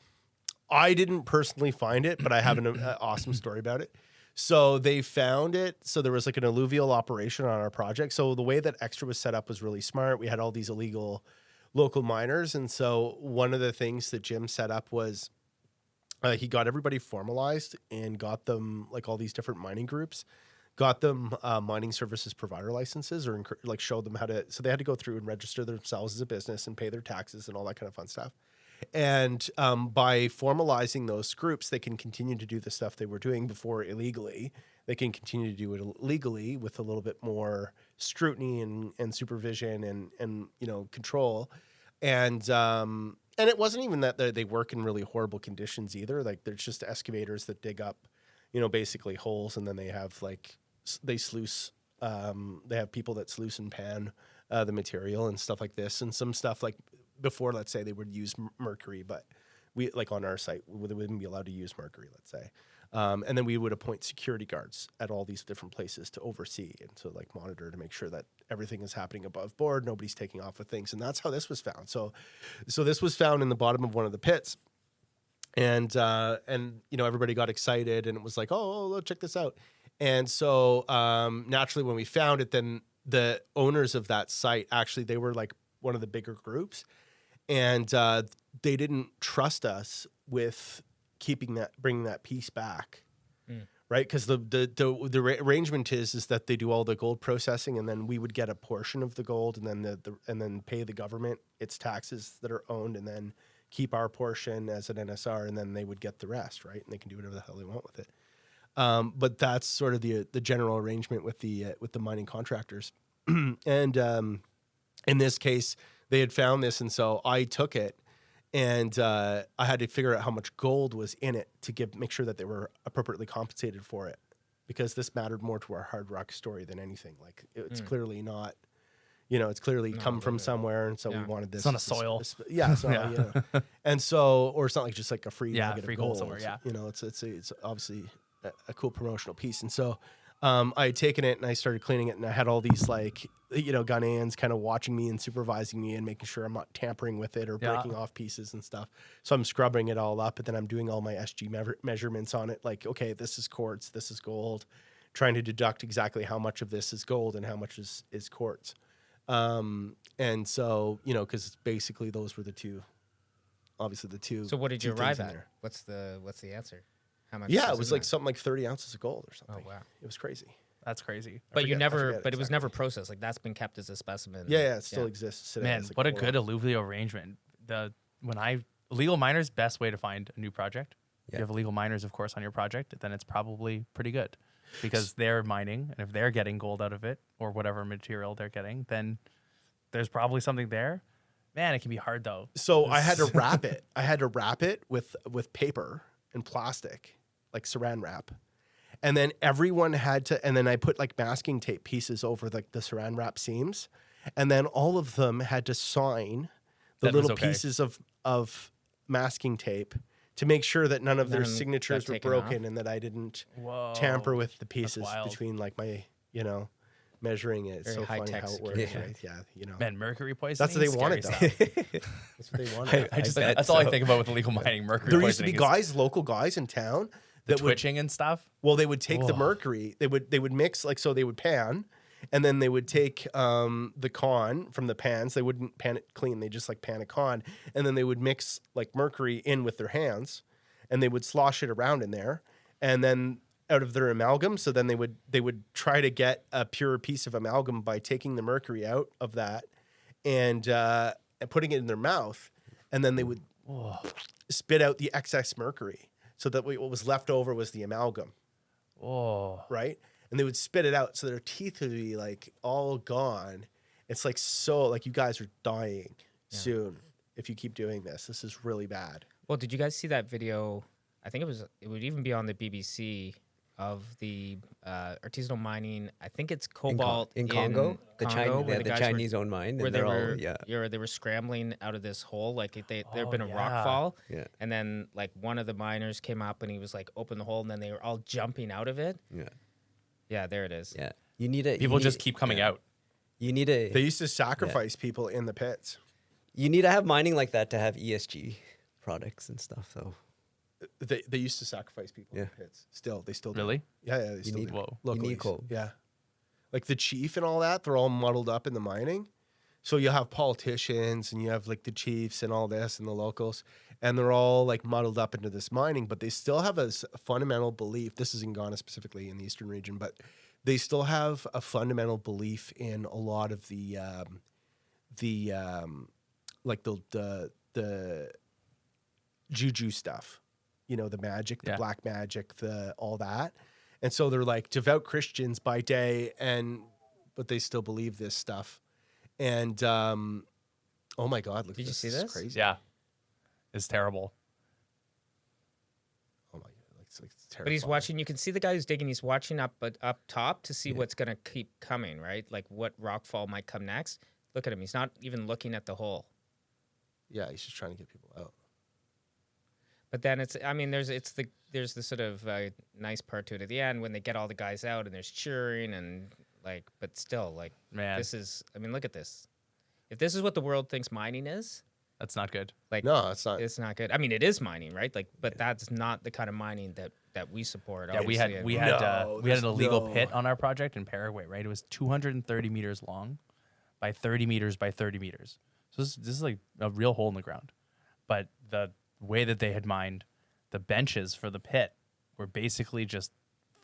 I didn't personally find it, but I have an awesome story about it. So they found it. So there was like an alluvial operation on our project. So the way that Extra was set up was really smart. We had all these illegal local miners. And so one of the things that Jim set up was he got everybody formalized and got them like all these different mining groups, got them mining services provider licenses, or like showed them how to, so they had to go through and register themselves as a business and pay their taxes and all that kind of fun stuff. And by formalizing those groups, they can continue to do the stuff they were doing before illegally. They can continue to do it legally with a little bit more scrutiny and supervision and control. And it wasn't even that they work in really horrible conditions either. Like there's just excavators that dig up, basically holes, and then they have they sluice. They have people that sluice and pan the material and stuff like this, and some stuff like. Before, let's say, they would use mercury, but we, like on our site, we wouldn't be allowed to use mercury, let's say. And then we would appoint security guards at all these different places to oversee and to like monitor to make sure that everything is happening above board, nobody's taking off with things. And that's how this was found. So this was found in the bottom of one of the pits. And everybody got excited, and it was like, oh, check this out. And so naturally when we found it, then the owners of that site, actually, they were like one of the bigger groups. And they didn't trust us with bringing that piece back, right? Because the arrangement is that they do all the gold processing, and then we would get a portion of the gold, and then and then pay the government its taxes that are owned, and then keep our portion as an NSR, and then they would get the rest, right? And they can do whatever the hell they want with it. But that's sort of the general arrangement with the mining contractors, and in this case. They had found this, and so I took it, and I had to figure out how much gold was in it to make sure that they were appropriately compensated for it, because this mattered more to our hard rock story than anything. Like it's clearly not, it's clearly come from somewhere, and so we wanted this. It's on the soil. Yeah, so and so, or it's not like just like a free nugget free of gold gold somewhere. Yeah, it's obviously a cool promotional piece, and so I had taken it and I started cleaning it, and I had all these like, Ghanaians kind of watching me and supervising me and making sure I'm not tampering with it or Yeah. breaking off pieces and stuff. So I'm scrubbing it all up, but then I'm doing all my SG measurements on it. Like, okay, this is quartz, this is gold, trying to deduct exactly how much of this is gold and how much is quartz. And so, because basically those were the two. Obviously, the two. So what did you two arrive things in at? there. What's the answer? How much? Yeah, is it was in like there? something like 30 ounces of gold or something. Oh, wow. It was crazy. That's crazy. But forget it was exactly. never processed. Like that's been kept as a specimen. Yeah, it still exists today. Man, It's like what a gold. good alluvial arrangement. Illegal miners, best way to find a new project. If Yeah. you have illegal miners, of course, on your project, then it's probably pretty good because they're mining, and if they're getting gold out of it or whatever material they're getting, then there's probably something there. Man, it can be hard though. So I had to wrap it. I had to wrap it with paper and plastic, like saran wrap. And then everyone had to, and then I put like masking tape pieces over like the saran wrap seams. And then all of them had to sign the That was little okay. pieces of masking tape to make sure that none of their None got signatures were taken broken off? and that I didn't Whoa. tamper with the pieces wild. between like my, measuring it. It's Very so funny high-tech how it works, security. right? Yeah, Man, mercury poisoning. That's what they wanted, scary though. stuff. That's what they wanted. I just, bet that's all I so. think about with illegal mining. Mercury There used to be poisoning. local guys in town The that would twitching and stuff. Well, they would take the Whoa. mercury. They would mix so they would pan, and then they would take the con from the pans. They wouldn't pan it clean. They just like pan a con, and then they would mix like mercury in with their hands, and they would slosh it around in there, and then out of their amalgam. So then they would try to get a pure piece of amalgam by taking the mercury out of that, and putting it in their mouth, and then they would spit out the excess mercury. So that what was left over was the amalgam, Oh, right? And they would spit it out, so their teeth would be like all gone. It's like you guys are dying soon if you keep doing this. This is really bad. Well, did you guys see that video? I think it would even be on the BBC of the artisanal mining. I think it's cobalt in Congo, the Congo, where the guys Chinese owned mine, where and they they're were all they were scrambling out of this hole. Like there'd been a yeah. rock fall, Yeah. and then like one of the miners came up and he was like, open the hole, and then they were all jumping out of it. yeah, Yeah, there it is. yeah. You need a people just keep coming out. You need a They used to sacrifice people in the pits. you need to have mining like that to have ESG products and stuff. So They used to sacrifice people in Yeah. the pits. They still do. Really? Yeah, they still need- do. Whoa. you Locally, need coal. Yeah. Like the chief and all that, they're all muddled up in the mining. So you have politicians and you have like the chiefs and all this and the locals, and they're all like muddled up into this mining, but they still have a fundamental belief. This is in Ghana specifically in the eastern region, but they still have a fundamental belief in a lot of the juju stuff, the magic, the Yeah. black magic, all that. And so they're like devout Christians by day, but they still believe this stuff. And oh my God, look! Did you this see is this? Crazy. Yeah, it's terrible. Oh my God, it's terrifying. But he's watching. You can see the guy who's digging. He's watching up top to see what's gonna keep coming. Right, like what rockfall might come next. Look at him. He's not even looking at the hole. Yeah, he's just trying to get people out. But then there's the sort of nice part to it at the end when they get all the guys out and there's cheering and but still Man. this is, look at this. If this is what the world thinks mining is, That's not good. No, it's not. it's not good. I mean, it is mining, right? But that's not the kind of mining that we support. Yeah, we obviously. had No, we had there's an illegal no- pit on our project in Paraguay, right? It was 230 meters long by 30 meters by 30 meters. So this is like a real hole in the ground. But the way that they had mined, the benches for the pit were basically just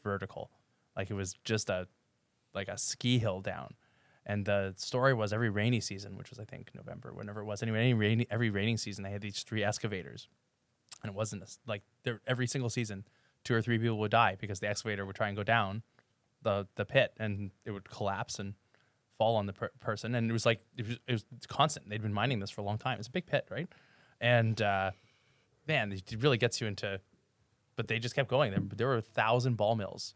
vertical. Like it was just a ski hill down. And the story was every rainy season, which was I think November, whenever it was. Anyway, every raining season they had these 3 excavators. And it wasn't every single season 2 or 3 people would die because the excavator would try and go down the pit and it would collapse and fall on the person. And it was constant. They'd been mining this for a long time. It's a big pit, right? And man, it really gets you into. But they just kept going. There were 1,000 ball mills.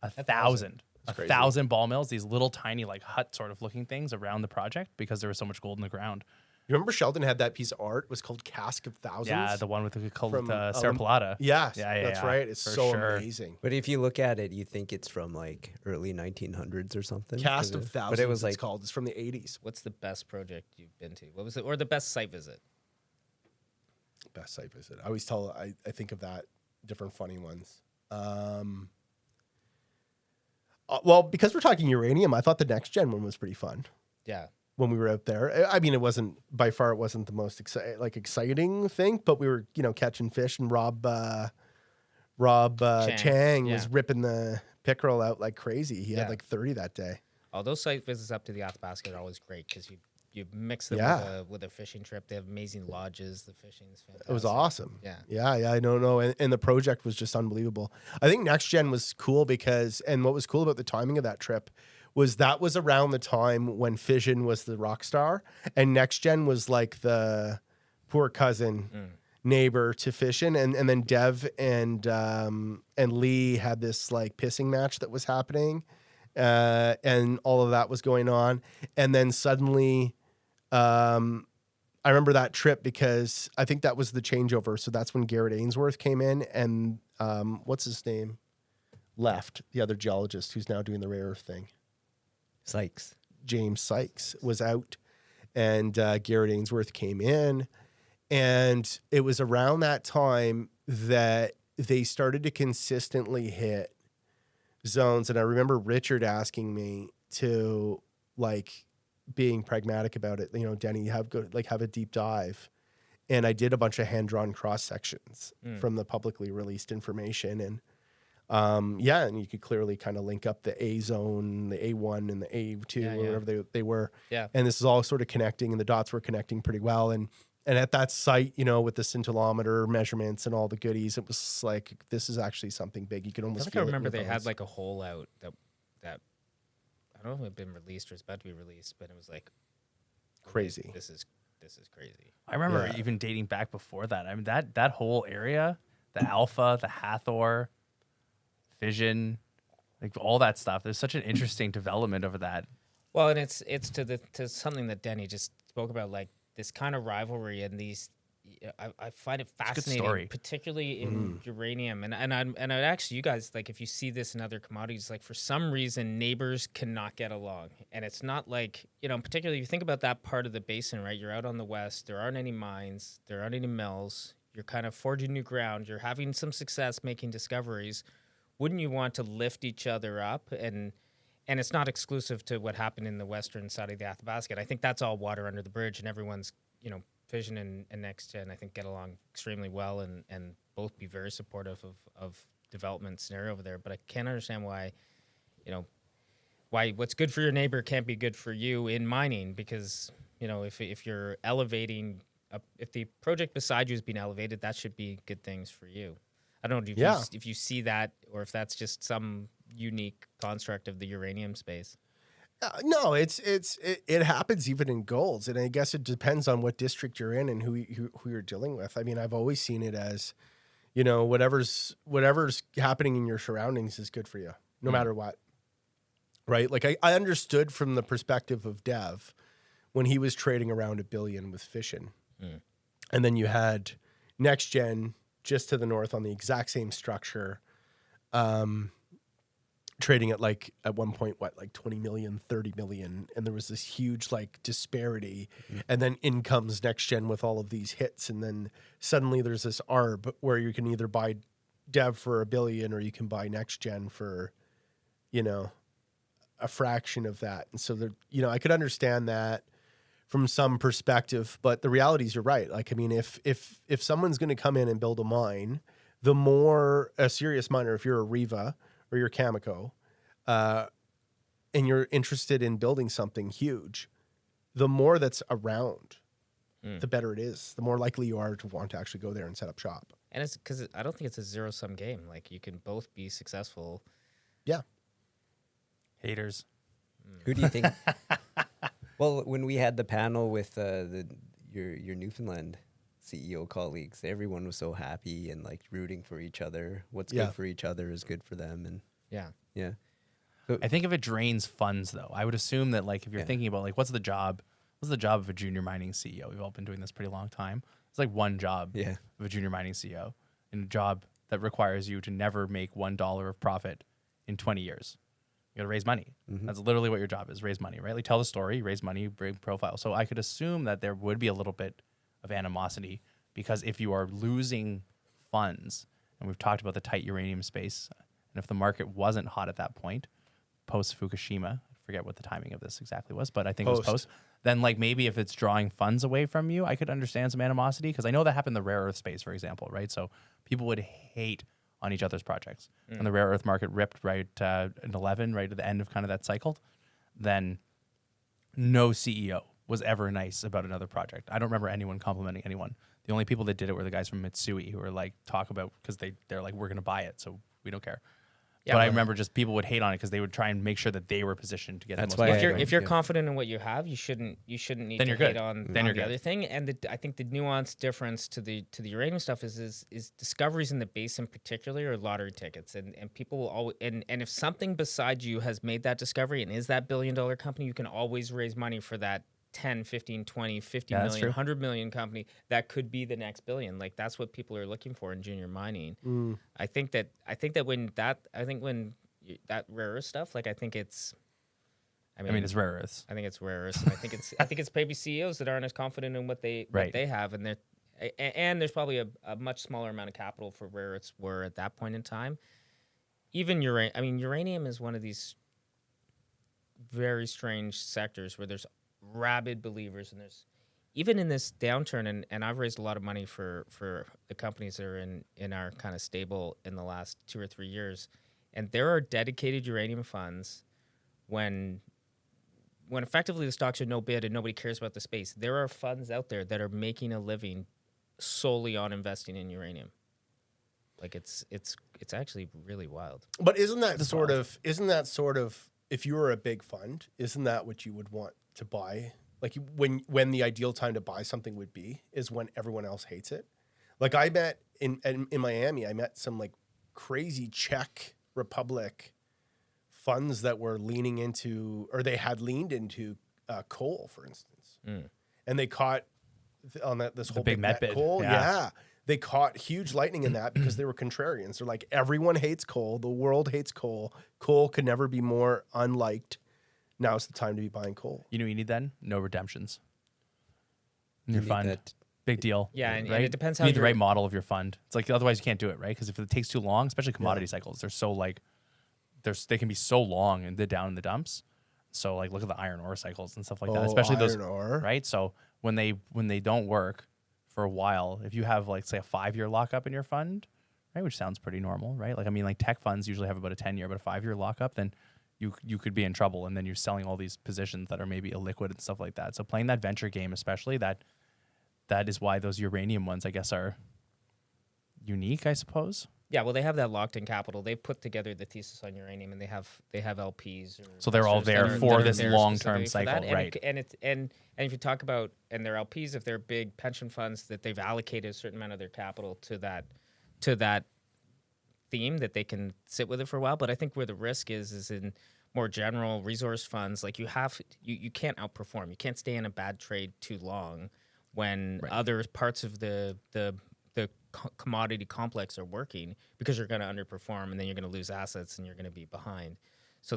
1,000. crazy. 1,000 ball mills. These little tiny hut sort of looking things around the project because there was so much gold in the ground. You remember Sheldon had that piece of art? It was called Cask of Thousands. Yeah, the one with the cult From, Sarah Pilata. Yes, Yeah, that's yeah, right. It's for so sure. amazing. But if you look at it, you think it's from like early 1900s or something. Cast of Thousands. But it was it's like called. It's from the 80s. What's the best project you've been to? What was it, or the best site visit? Best site visit. I always tell. I think of that. Different funny ones. Well, because we're talking uranium, I thought the next gen one was pretty fun. Yeah. When we were out there. I mean, it wasn't the most exciting thing, but we were, catching fish, and Rob Chang was ripping the pickerel out like crazy. He had like 30 that day. Oh, those site visits up to the Athabasca are always great because you mix them with a fishing trip. They have amazing lodges. The fishing is fantastic. It was awesome. Yeah. I don't know. And the project was just unbelievable. I think Next Gen was cool and what was cool about the timing of that trip was that was around the time when Fission was the rock star, and Next Gen was like the poor cousin neighbor to Fission, and then Dev and Lee had this like pissing match that was happening, and all of that was going on, and then suddenly, I remember that trip because I think that was the changeover. So that's when Garrett Ainsworth came in, and what's his name left, the other geologist who's now doing the rare earth thing. Sykes. James Sykes was out, and Garrett Ainsworth came in, and it was around that time that they started to consistently hit zones. And I remember Richard asking me to, like, being pragmatic about it. Denny, have a deep dive, and I did a bunch of hand-drawn cross sections from the publicly released information, and and you could clearly kind of link up the A zone, the A1, and the A2, or wherever they were. Yeah. And this is all sort of connecting, and the dots were connecting pretty well. And at that site, with the scintillometer measurements and all the goodies, it was like, this is actually something big. You could almost feel I it in remember your they had bones. like a hole out that I don't know if it had been released or it's about to be released, but it was like Crazy. This is crazy. I remember even dating back before that. I mean, that whole area, the Alpha, the Hathor, Fission, like all that stuff. There's such an interesting development over that. Well, and it's to something that Denny just spoke about, like this kind of rivalry and these. I find it fascinating, particularly in uranium, and I'd actually, you guys, like, if you see this in other commodities, like for some reason neighbors cannot get along, and it's not like, particularly if you think about that part of the basin, right? You're out on the west, there aren't any mines, there aren't any mills, you're kind of forging new ground, you're having some success making discoveries. Wouldn't you want to lift each other up? And it's not exclusive to what happened in the western side of the Athabasca. I think that's all water under the bridge, and everyone's, Fission and Next Gen, I think, get along extremely well and both be very supportive of development scenario over there. But I can't understand why what's good for your neighbor can't be good for you in mining, because, if you're elevating, if the project beside you is being elevated, that should be good things for you. I don't know if you see that, or if that's just some unique construct of the uranium space. No, it happens even in golds, and I guess it depends on what district you're in and who you're dealing with. I mean, I've always seen it as, whatever's happening in your surroundings is good for you, no matter what. Right? Like I understood from the perspective of Dev when he was trading around $1 billion with Fission, and then you had Next Gen just to the north on the exact same structure. Trading at at one point, 20 million, 30 million. And there was this huge disparity. And then in comes Next Gen with all of these hits. And then suddenly there's this arb where you can either buy Dev for $1 billion or you can buy Next Gen for, a fraction of that. And so I could understand that from some perspective, but the reality is you're right. Like, I mean, if someone's going to come in and build a mine, the more a serious miner, if you're a Riva or you're Cameco, and you're interested in building something huge, the more that's around, the better it is. The more likely you are to want to actually go there and set up shop. And it's because I don't think it's a zero-sum game. Like, you can both be successful. Yeah. Haters. Who do you think? Well, when we had the panel with your Newfoundland CEO colleagues, everyone was so happy and rooting for each other. What's good for each other is good for them, and yeah. I think if it drains funds, though, I would assume that if you're thinking about what's the job What's the job of a junior mining CEO? We've all been doing this pretty long time. It's like one job Yeah. of a junior mining CEO, and a job that requires you to never make $1 of profit in 20 years. You got to raise money. That's literally what your job is, raise money, right? Like tell the story, raise money, bring profile. So I could assume that there would be a little bit of animosity because if you are losing funds, and we've talked about the tight uranium space, and if the market wasn't hot at that point, post Fukushima, I forget what the timing of this exactly was, but I think it was post. Then like maybe if it's drawing funds away from you, I could understand some animosity because I know that happened in the rare earth space, for example, right? So people would hate on each other's projects. And the rare earth market ripped right in 11, right at the end of kind of that cycle, then no CEO was ever nice about another project. I don't remember anyone complimenting anyone. The only people that did it were the guys from Mitsui who were like talk about because they're like, we're going to buy it, so we don't care. Yeah, but I remember just people would hate on it because they would try and make sure that they were positioned to get That's the most why money. if you're confident in what you have, you shouldn't need Then to you're good. hate on, Then on you're the good. other thing. And I think the nuanced difference to the uranium stuff is discoveries in the basin particularly are lottery tickets, and people will always and if something beside you has made that discovery and is that $1 billion company, you can always raise money for that 10, 15, 20, 50 Yeah, that's million, true. 100 million company that could be the next billion. Like that's what people are looking for in junior mining. I think that when that rare earth stuff, like I mean, it's rare earths. I think it's rare earths. And I think it's maybe CEOs that aren't as confident in what they have, and there's probably a much smaller amount of capital for rare earths were at that point in time. Even uranium is one of these very strange sectors where there's rabid believers, and there's even in this downturn, and I've raised a lot of money for the companies that are in our kind of stable in the last 2 or 3 years, and there are dedicated uranium funds when effectively the stocks are no bid and nobody cares about the space. There are funds out there that are making a living solely on investing in uranium. Like it's actually really wild. But isn't that sort of if you were a big fund, isn't that what you would want to buy? Like when the ideal time to buy something would be is when everyone else hates it. Like I met in Miami, I met some like crazy Czech Republic funds that were leaning into, or they had leaned into coal, for instance, and they caught on this whole big met bid. coal. Yeah. They caught huge lightning in that because they were contrarians. They're like, everyone hates coal. The world hates coal. Coal could never be more unliked. Now's the time to be buying coal. You know what you need then? No redemptions. In your need fund. that- Big deal. Yeah, and right? it depends you how need the you're- right model of your fund. It's like otherwise you can't do it, right? Because if it takes too long, especially commodity cycles, they're so like they can be so long and they're down in the dumps. So like look at the iron ore cycles and stuff like that. Especially those iron ore. right? So when they don't work for a while, if you have like say a 5-year lockup in your fund, right, which sounds pretty normal, right? Like I mean like tech funds usually have about a 10-year, but a 5-year lockup, then you could be in trouble, and then you're selling all these positions that are maybe illiquid and stuff like that. So playing that venture game, especially that is why those uranium ones, I guess, are unique, I suppose. Yeah, well, they have that locked in capital. They've put together the thesis on uranium, and they have LPs. Or So they're all investors there that are- for that are this there long-term specifically for cycle, that. right? And if you talk about and their LPs, if they're big pension funds that they've allocated a certain amount of their capital to that theme, that they can sit with it for a while. But I think where the risk is in more general resource funds. Like you can't outperform. You can't stay in a bad trade too long when other parts of the commodity complex are working, because you're going to underperform, and then you're going to lose assets and you're going to be behind. So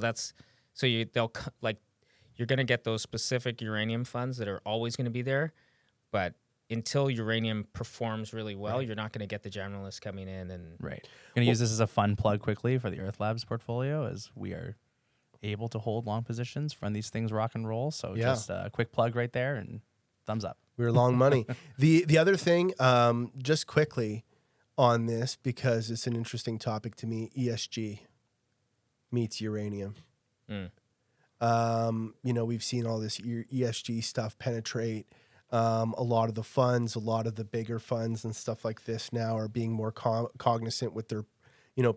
you're going to get those specific uranium funds that are always going to be there, but until uranium performs really well, you're not going to get the generalists coming in and Right. Going to use this as a fun plug quickly for the EarthLabs portfolio, as we are able to hold long positions when these things rock and roll. So just a quick plug right there, and thumbs up. We're long money. The other thing, just quickly on this, because it's an interesting topic to me, ESG meets uranium. We've seen all this ESG stuff penetrate. A lot of the funds, a lot of the bigger funds and stuff like this now are being more cognizant with their,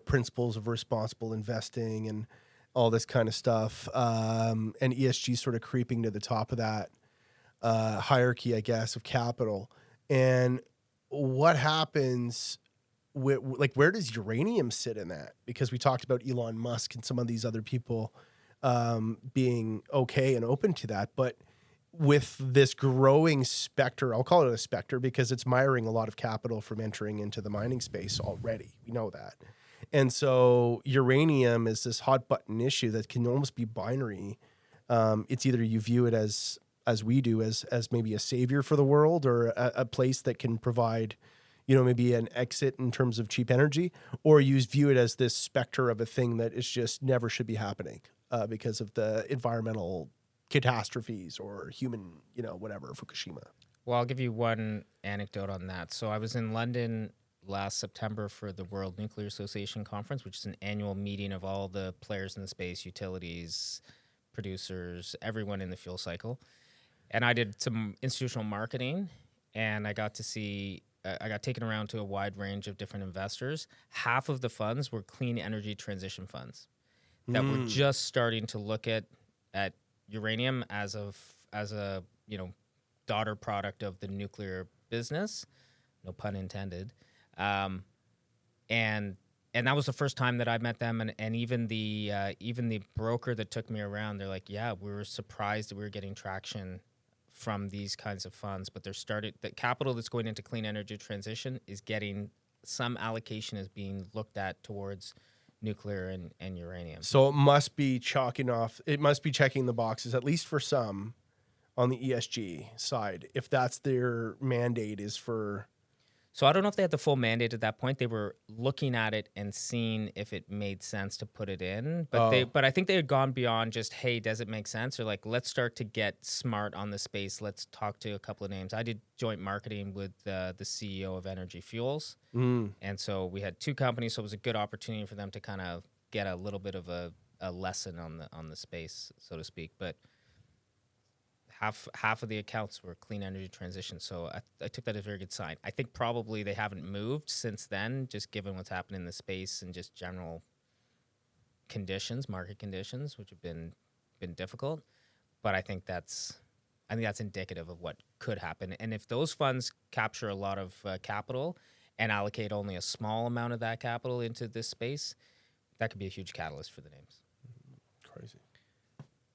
principles of responsible investing and all this kind of stuff. And ESG sort of creeping to the top of that hierarchy, I guess, of capital. And what happens with, where does uranium sit in that? Because we talked about Elon Musk and some of these other people being okay and open to that, but with this growing specter, I'll call it a specter because it's miring a lot of capital from entering into the mining space already. We know that. And so uranium is this hot button issue that can almost be binary. It's either you view it as we do, as maybe a savior for the world, or a place that can provide, maybe an exit in terms of cheap energy, or you view it as this specter of a thing that is just never should be happening because of the environmental catastrophes or human, whatever, Fukushima. Well, I'll give you one anecdote on that. So I was in London last September for the World Nuclear Association Conference, which is an annual meeting of all the players in the space, utilities, producers, everyone in the fuel cycle. And I did some institutional marketing, and I got to see, I got taken around to a wide range of different investors. Half of the funds were clean energy transition funds that were just starting to look at uranium as a daughter product of the nuclear business, no pun intended, and that was the first time that I met them, and even the broker that took me around, they're like, yeah, we were surprised that we were getting traction from these kinds of funds, but the capital that's going into clean energy transition is getting some allocation is being looked at towards nuclear and uranium. So it must be checking the boxes, at least for some, on the ESG side, if that's their mandate is for... So I don't know if they had the full mandate at that point. They were looking at it and seeing if it made sense to put it in. But I think they had gone beyond just, hey, does it make sense? Or like, let's start to get smart on the space. Let's talk to a couple of names. I did joint marketing with the CEO of Energy Fuels. And so we had two companies. So it was a good opportunity for them to kind of get a little bit of a lesson on the space, so to speak. But half of the accounts were clean energy transition, so I took that as a very good sign. I think probably they haven't moved since then, just given what's happened in the space and just general conditions, market conditions, which have been difficult. But I think that's indicative of what could happen. And if those funds capture a lot of capital and allocate only a small amount of that capital into this space, that could be a huge catalyst for the names. Crazy.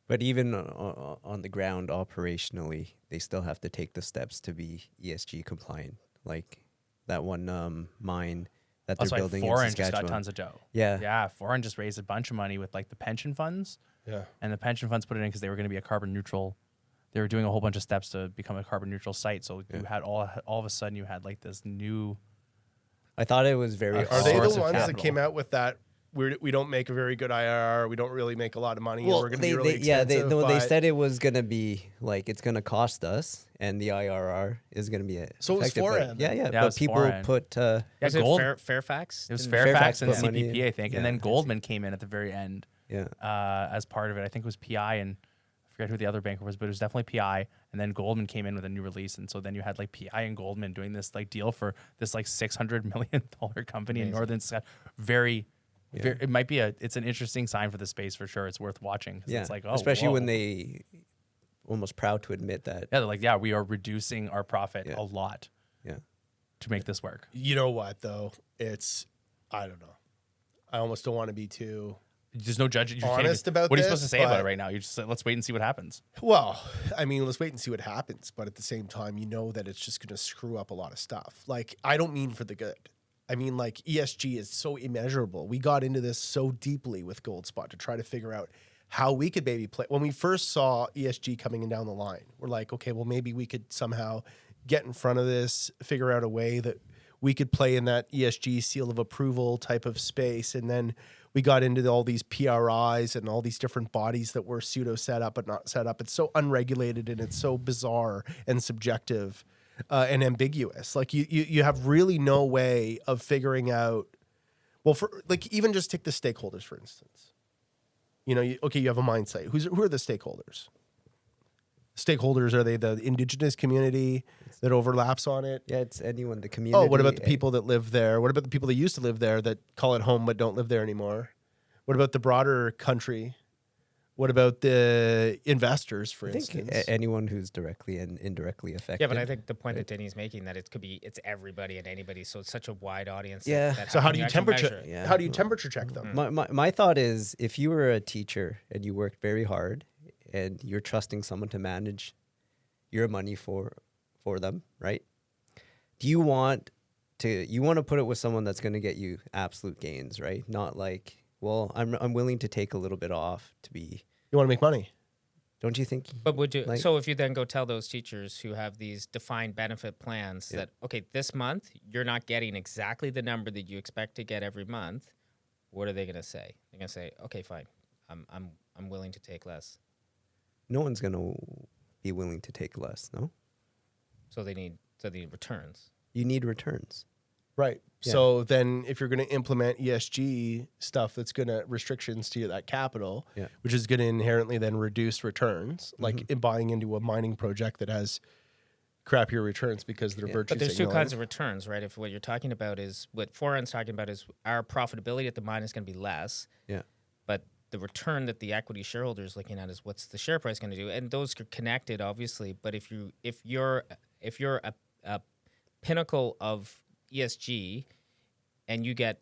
But even on the ground operationally, they still have to take the steps to be ESG compliant. Like that one mine that they're building in Foreign Saskatchewan. just got tons of dough. Yeah. Foreign just raised a bunch of money with like the pension funds. Yeah. And the pension funds put it in because they were going to be a carbon neutral. They were doing a whole bunch of steps to become a carbon neutral site. So you had all of a sudden you had like this new. I thought it was very. Are they the source of ones that capital. came out with that? We don't make a very good IRR. We don't really make a lot of money. And we're going to be really expensive. They said it was going to be like it's going to cost us, and the IRR is going to be So it was effective, foreign. Yeah, it but was people foreign. put. Was Gold. it Fairfax? It was Didn't- Fairfax and put money in. CPP, I think, and Yeah. then Goldman came in at the very end Yeah. as part of it. I think it was PI, and I forget who the other banker was, but it was definitely PI. And then Goldman came in with a new release, and so then you had like PI and Goldman doing this like deal for this like $600 million company in Northern Saskatchewan. It might be it's an interesting sign for the space for sure. It's worth watching. Yeah, It's like, especially whoa. when they almost proud to admit that. they're like, we are reducing our profit a lot Yeah. to make this work. You know what, though? I don't know. I almost don't want to be too... There's no judging. Honest about what are you this, supposed to say about but- it right now? You just say, let's wait and see what happens. Well, I mean, let's wait and see what happens. But at the same time, you know that it's just going to screw up a lot of stuff. Like, I don't mean for the good. I mean, like, ESG is so immeasurable. We got into this so deeply with Goldspot to try to figure out how we could maybe play. When we first saw ESG coming down the line, we're like, okay, well, maybe we could somehow get in front of this, figure out a way that we could play in that ESG seal of approval type of space. And then we got into all these PRIs and all these different bodies that were pseudo set up but not set up. It's so unregulated and it's so bizarre and subjective and ambiguous. Like you have really no way of figuring out. Well, for like even just take the stakeholders for instance. You know, you have a mine site. Who are the stakeholders? Stakeholders, are they the indigenous community that overlaps on it? Yeah, it's anyone, the community. Oh, what about the people that live there? What about the people that used to live there that call it home but don't live there anymore? What about the broader country? What about the investors, for I think instance? anyone who's directly and indirectly affected. Yeah, but I think the point that Denny's making that it's everybody and anybody, so it's such a wide audience. Yeah. That So how can do you actually temperature? measure it? Yeah. How do you temperature check them? My thought is, if you were a teacher and you worked very hard and you're trusting someone to manage your money for them, right? Do you want to put it with someone that's going to get you absolute gains, right? Not like, well, I'm willing to take a little bit off to be. You want to make money. Don't you think? But would you? Like- So if you then go tell those teachers who have these defined benefit plans that okay, this month you're not getting exactly the number that you expect to get every month, what are they going to say? They're going to say, okay, fine, I'm willing to take less. No one's going to be willing to take less, no? So they need returns. You need returns. Right. Yeah. So then if you're going to implement ESG stuff that's going to restrictions to that capital, Yeah. which is going to inherently then reduce returns, like in buying into a mining project that has crappier returns because they're virtue But there's two signaling. kinds of returns, right? If what you're talking about is what Foran's talking about is our profitability at the mine is going to be less, Yeah. but the return that the equity shareholder is looking at is what's the share price going to do, and those are connected, obviously. But if you're a pinnacle of ESG, and you get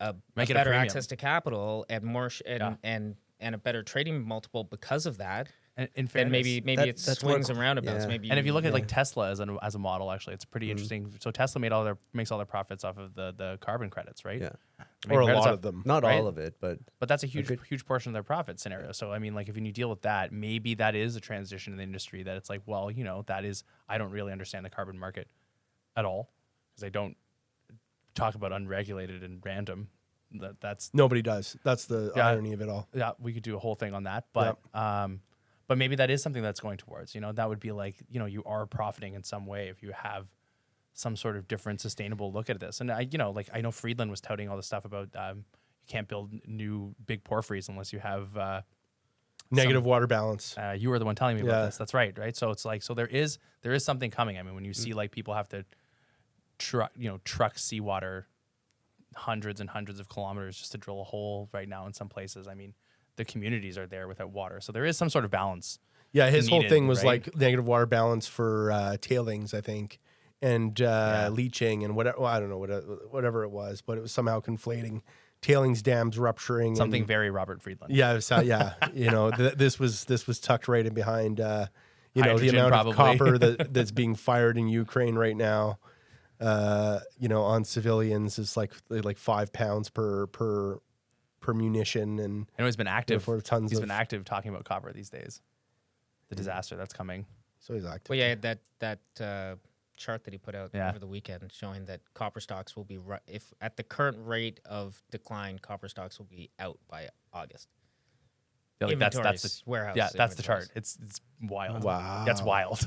a Make it a better premium. access to capital and more and a better trading multiple because of that, And in then fairness, maybe that- it that's swings what- and roundabouts. yeah. Maybe and if you look at Yeah. like Tesla as a model, actually, it's pretty interesting. So Tesla makes all their profits off of the carbon credits, right? Yeah. They or make a credits lot off- of them. Not Right? all of it, but But that's a good- huge portion of their profit scenario. So I mean, like if you deal with that, maybe that is a transition in the industry that it's like, well, that is, I don't really understand the carbon market at all because I don't talk about unregulated and random. That's Nobody does. That's the Yeah. irony of it all. yeah, we could do a whole thing on that, but but maybe that is something that's going towards. That would be like you are profiting in some way if you have some sort of different sustainable look at this. And I know Friedland was touting all the stuff about you can't build new big porphyries unless you have Negative water balance. you were the one telling me Yeah. about this. That's right, right? So it's like there is something coming. I mean, when you see like people have to truck seawater hundreds and hundreds of kilometers just to drill a hole right now in some places. I mean, the communities are there without water. So there is some sort of balance. Yeah, his whole needed, thing was right? like negative water balance for tailings, I think, and leaching and whatever. Well, I don't know whatever it was, but it was somehow conflating tailings dams rupturing. Something and, very Robert Friedland. yeah, this was tucked right in behind. The Hydrogen, amount probably. of copper that's being fired in Ukraine right now. On civilians is like 5 pounds per munition, and I know he's been active. Therefore, tons He's of- been active talking about copper these days. The disaster that's coming. so he's active. Well, yeah, that chart that he put out Yeah. over the weekend showing that copper stocks will be if at the current rate of decline, copper stocks will be out by August. Yeah, like that's Inventories, the warehouse. yeah, that's the chart. inventories. It's wild. Wow. That's wild.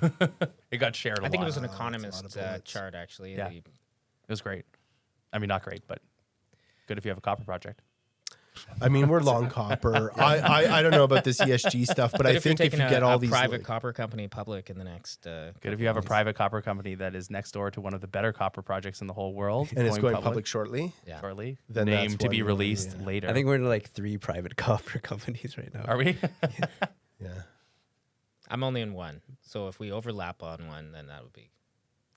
It got shared a I think lot. it was an Wow, that's a lot of economist bullets. chart actually. Yeah. It was great. I mean, not great, but good if you have a copper project. I mean, we're long copper. I don't know about this ESG stuff, but I Good if you're think if taking you get a all these private like- copper company public in the next. Good if you have a private copper company that is next door to one of the better copper projects in the whole world, and it's going public shortly. Yeah. shortly. Then Name that's to when be you- released yeah. later. I think we're in like 3 private copper companies right now. Are we? Yeah. I'm only in one, so if we overlap on one, then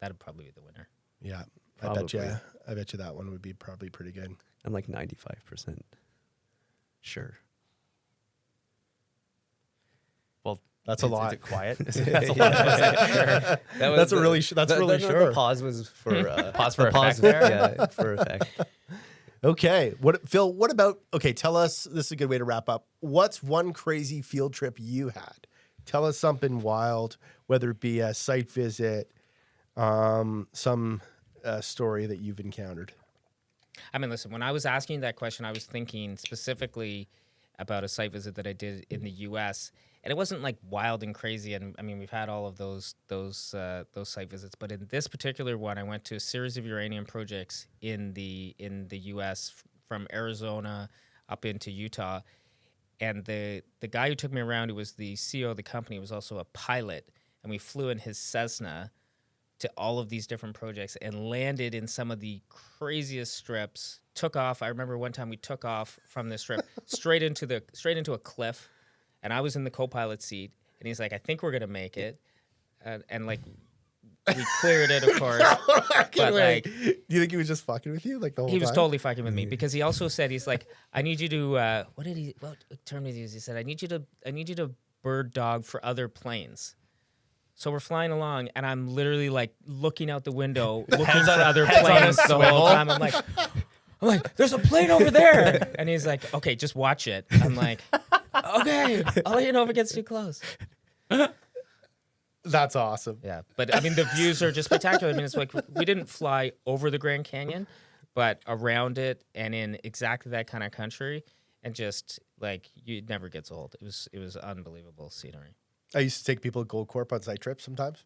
that'd probably be the winner. Yeah. Probably. I bet you that one would be probably pretty good. I'm like 95% sure. Well, That's a lot. Is it quiet? That's a lot. That's a really that's really sure. The pause was for Pause for the effect there? Yeah, for effect. Okay. Phil, what about tell us, this is a good way to wrap up. What's one crazy field trip you had? Tell us something wild, whether it be a site visit, some story that you've encountered. I mean, listen, when I was asking that question, I was thinking specifically about a site visit that I did in the U.S., and it wasn't like wild and crazy. And I mean, we've had all of those site visits, but in this particular one, I went to a series of uranium projects in the U.S. from Arizona up into Utah, and the guy who took me around, who was the CEO of the company, was also a pilot, and we flew in his Cessna to all of these different projects and landed in some of the craziest strips. Took off. I remember one time we took off from the strip straight into a cliff, and I was in the co-pilot seat, and he's like, "I think we're gonna make it," and like we cleared it, of course. But like, do you think he was just fucking with you like the whole he was time? totally fucking with me because he also said he's like, "I need you to what term did he use? He said, I need you to bird dog for other planes." So we're flying along, and I'm literally like looking out the window, looking Heads for on a- other heads on a planes the whole swivel. time. I'm like, there's a plane over there, and he's like, okay, just watch it. I'm like, okay, I'll let you know if it gets too close. That's awesome. Yeah, but I mean, the views are just spectacular. I mean, it's like we didn't fly over the Grand Canyon, but around it and in exactly that kind of country, and just like it never gets old. It was unbelievable scenery. I used to take people to Gold Corp on site trips sometimes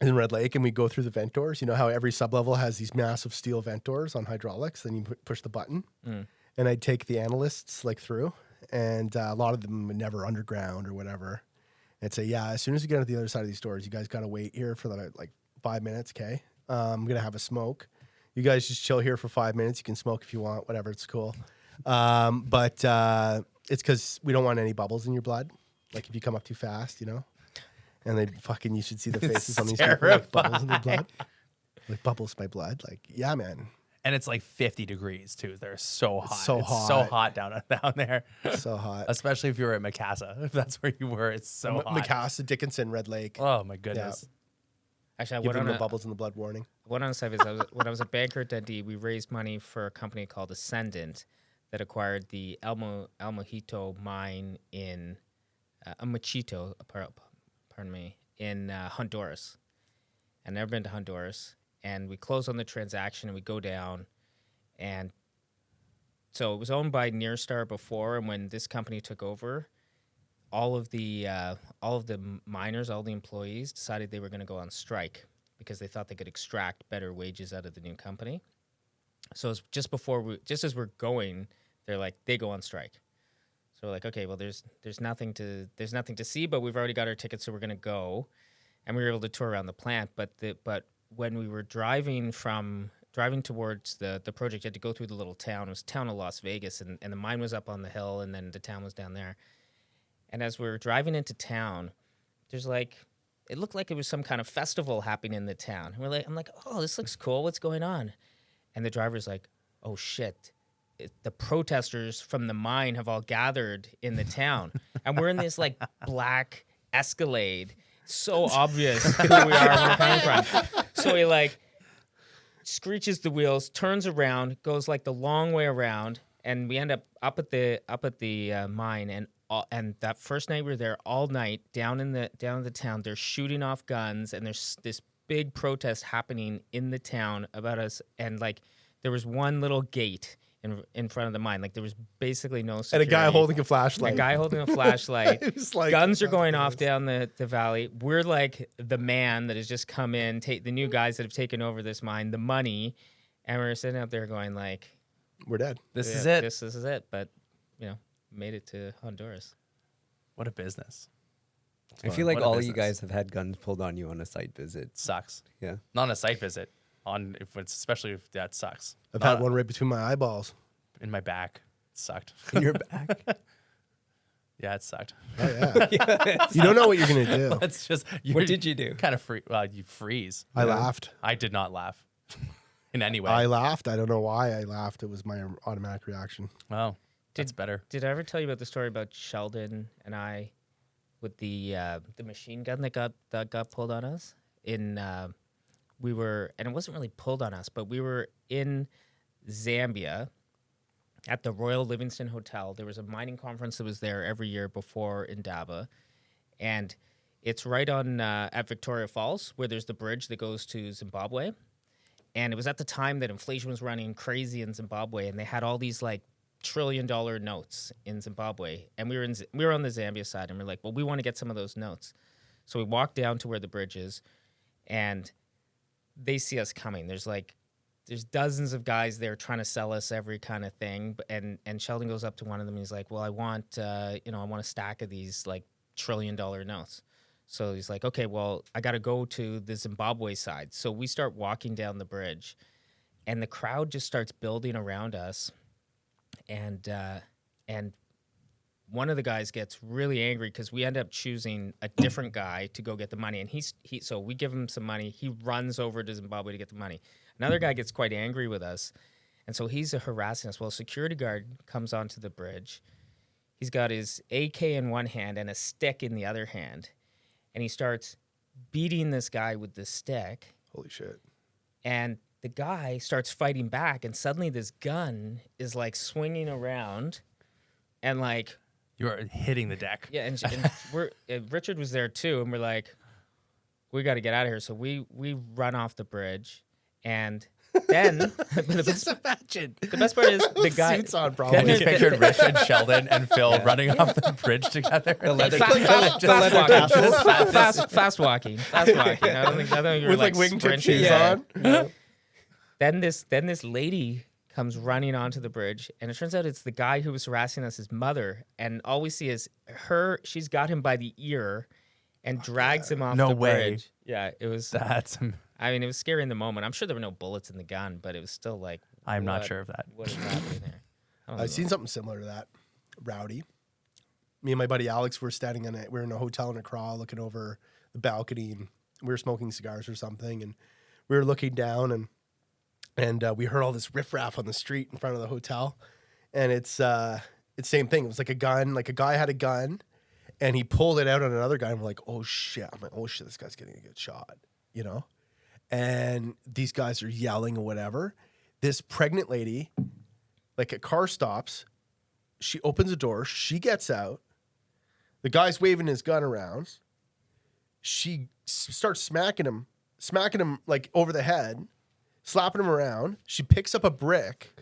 in Red Lake, and we go through the vent doors. You know how every sublevel has these massive steel vent doors on hydraulics, and you push the button. And I'd take the analysts like through, and a lot of them were never underground or whatever. And say, yeah, as soon as you get to the other side of these doors, you guys got to wait here for like 5 minutes, okay? I'm going to have a smoke. You guys just chill here for 5 minutes. You can smoke if you want, whatever, it's cool. But it's because we don't want any bubbles in your blood. Like if you come up too fast, you know? And they fucking, you should see the faces on these people, like bubbles in their blood. Like bubbles in my blood. Like, yeah, man. And it's like 50 degrees too. They're so hot. so It's hot. so hot down there. So hot. Especially if you were at Macassa. If that's where you were, it's so hot. Macassa, Dickinson, Red Lake. Oh my goodness. Actually, I Give went them on the a, bubbles in the blood warning. went on a site visit. When I was a banker at Dundee, we raised money for a company called Ascendant that acquired the El Mojito mine in Machito, pardon me, in Honduras. I've never been to Honduras, and we close on the transaction and we go down, and so it was owned by Nearstar before, and when this company took over, all of the miners, all the employees decided they were going to go on strike because they thought they could extract better wages out of the new company. So it's just as we're going, they go on strike. So we're like, okay, well, there's nothing to see, but we've already got our tickets, so we're going to go, and we were able to tour around the plant. But when we were driving towards the project, you had to go through the little town. It was the town of Las Vegas, and the mine was up on the hill, and then the town was down there. And as we were driving into town, it looked like it was some kind of festival happening in the town. And I'm like, oh, this looks cool. What's going on? And the driver's like, oh shit, the protesters from the mine have all gathered in the town, and we're in this like black Escalade. So obvious who we are and where we're coming from. So he like screeches the wheels, turns around, goes like the long way around, and we end up at the mine. And that first night we were there all night down in the town. They're shooting off guns, and there's this big protest happening in the town about us. And like there was one little gate in front of the mine. Like there was basically no security. And a guy holding a flashlight. It was like, guns are going off there. down the valley. We're like the man that has just come in, the new guys that have taken over this mine, the money, and we're sitting up there going like, We're dead. This is it. This is it. But made it to Honduras. What a business. I feel like What a all you business. guys have had guns pulled on you on a site visit. Sucks. Yeah. Not on a site visit. Especially if that sucks. I've had one right between my eyeballs. In my back. It sucked. In your back. Yeah, it sucked. Oh, yeah. You don't know what you're going to do. It's just What did you do? Kind of free. Well, you freeze. I laughed. I did not laugh in any way. I laughed. I don't know why I laughed. It was my automatic reaction. Wow, that's better. Did I ever tell you about the story about Sheldon and I with the machine gun that got pulled on us? We were, and it wasn't really pulled on us, but we were in Zambia at the Royal Livingston Hotel. There was a mining conference that was there every year before Indaba, and it's right on at Victoria Falls where there's the bridge that goes to Zimbabwe. And it was at the time that inflation was running crazy in Zimbabwe, and they had all these like $1 trillion notes in Zimbabwe, and we were on the Zambia side, and we're like, well, we want to get some of those notes. So we walked down to where the bridge is, and they see us coming. There's dozens of guys there trying to sell us every kind of thing, and Sheldon goes up to one of them, and he's like, well, I want a stack of these like $1 trillion notes. So he's like, okay, well, I got to go to the Zimbabwe side. So we start walking down the bridge, and the crowd just starts building around us. And one of the guys gets really angry because we end up choosing a different guy to go get the money. And so we give him some money. He runs over to Zimbabwe to get the money. Another guy gets quite angry with us. And so he's harassing us. Well, a security guard comes onto the bridge. He's got his AK in one hand and a stick in the other hand. And he starts beating this guy with this stick, Holy shit. and the guy starts fighting back, and suddenly this gun is like swinging around, and like You're hitting the deck. yeah, and Richard was there too, and we're like, we got to get out of here. So we run off the bridge, and then the best part is the guy. Suits on, I probably. just pictured Richard, Sheldon, and Phil running off the bridge together. The leather, Fast walking. I don't think you're With like wingtip sprinting. shoes Yeah. on. Then this lady comes running onto the bridge, and it turns out it's the guy who was harassing us, his mother. And all we see is her. She's got him by the ear, and drags him off No the way. bridge. Yeah, it was. That's. I mean, it was scary in the moment. I'm sure there were no bullets in the gun, but it was still like. I'm not what- sure of that. What is happening there? I don't know. I've seen something similar to that. Rowdy. Me and my buddy Alex were standing in we were in a hotel in Accra looking over the balcony, and we were smoking cigars or something, and we were looking down, and we heard all this riffraff on the street in front of the hotel, and it's same thing. It was like a gun, like a guy had a gun, and he pulled it out on another guy, and we're like, oh shit! I'm like, oh shit, this guy's getting a good shot, you know? And these guys are yelling or whatever. This pregnant lady, like a car stops, she opens the door, she gets out. The guy's waving his gun around. She starts smacking him like over the head, slapping him around. She picks up a brick,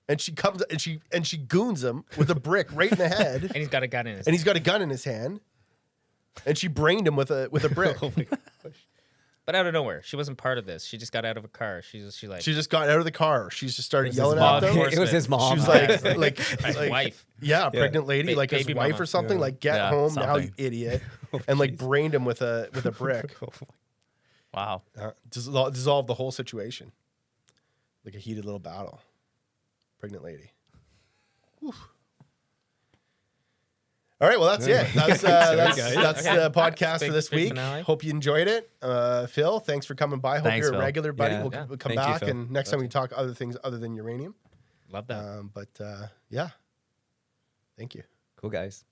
and she comes and she goons him with a brick right in the head. And he's got a gun in his. And he's got a gun in his hand. And she brained him with a brick. But out of nowhere, she wasn't part of this. She just got out of a car. She like. She just got out of the car. She just started It was yelling his at mom. them. Of it was his mom. She was like his wife. Yeah, a pregnant lady, like his baby wife mama. or something. Yeah. Like, get Yeah, home now, you something. idiot, and like brained him with a brick. Wow. Dissolved the whole situation, like a heated little battle. Pregnant lady. Whew. All right, well that's it. That's Okay. the podcast Big- for this big week. finale. Hope you enjoyed it. Phil, thanks for coming by. Hope Thanks, you're a Phil. regular, buddy. Yeah. We'll Yeah. come Thank you, back, Phil. and next time we talk other things other than uranium. Love that. But yeah, thank you. Cool, guys.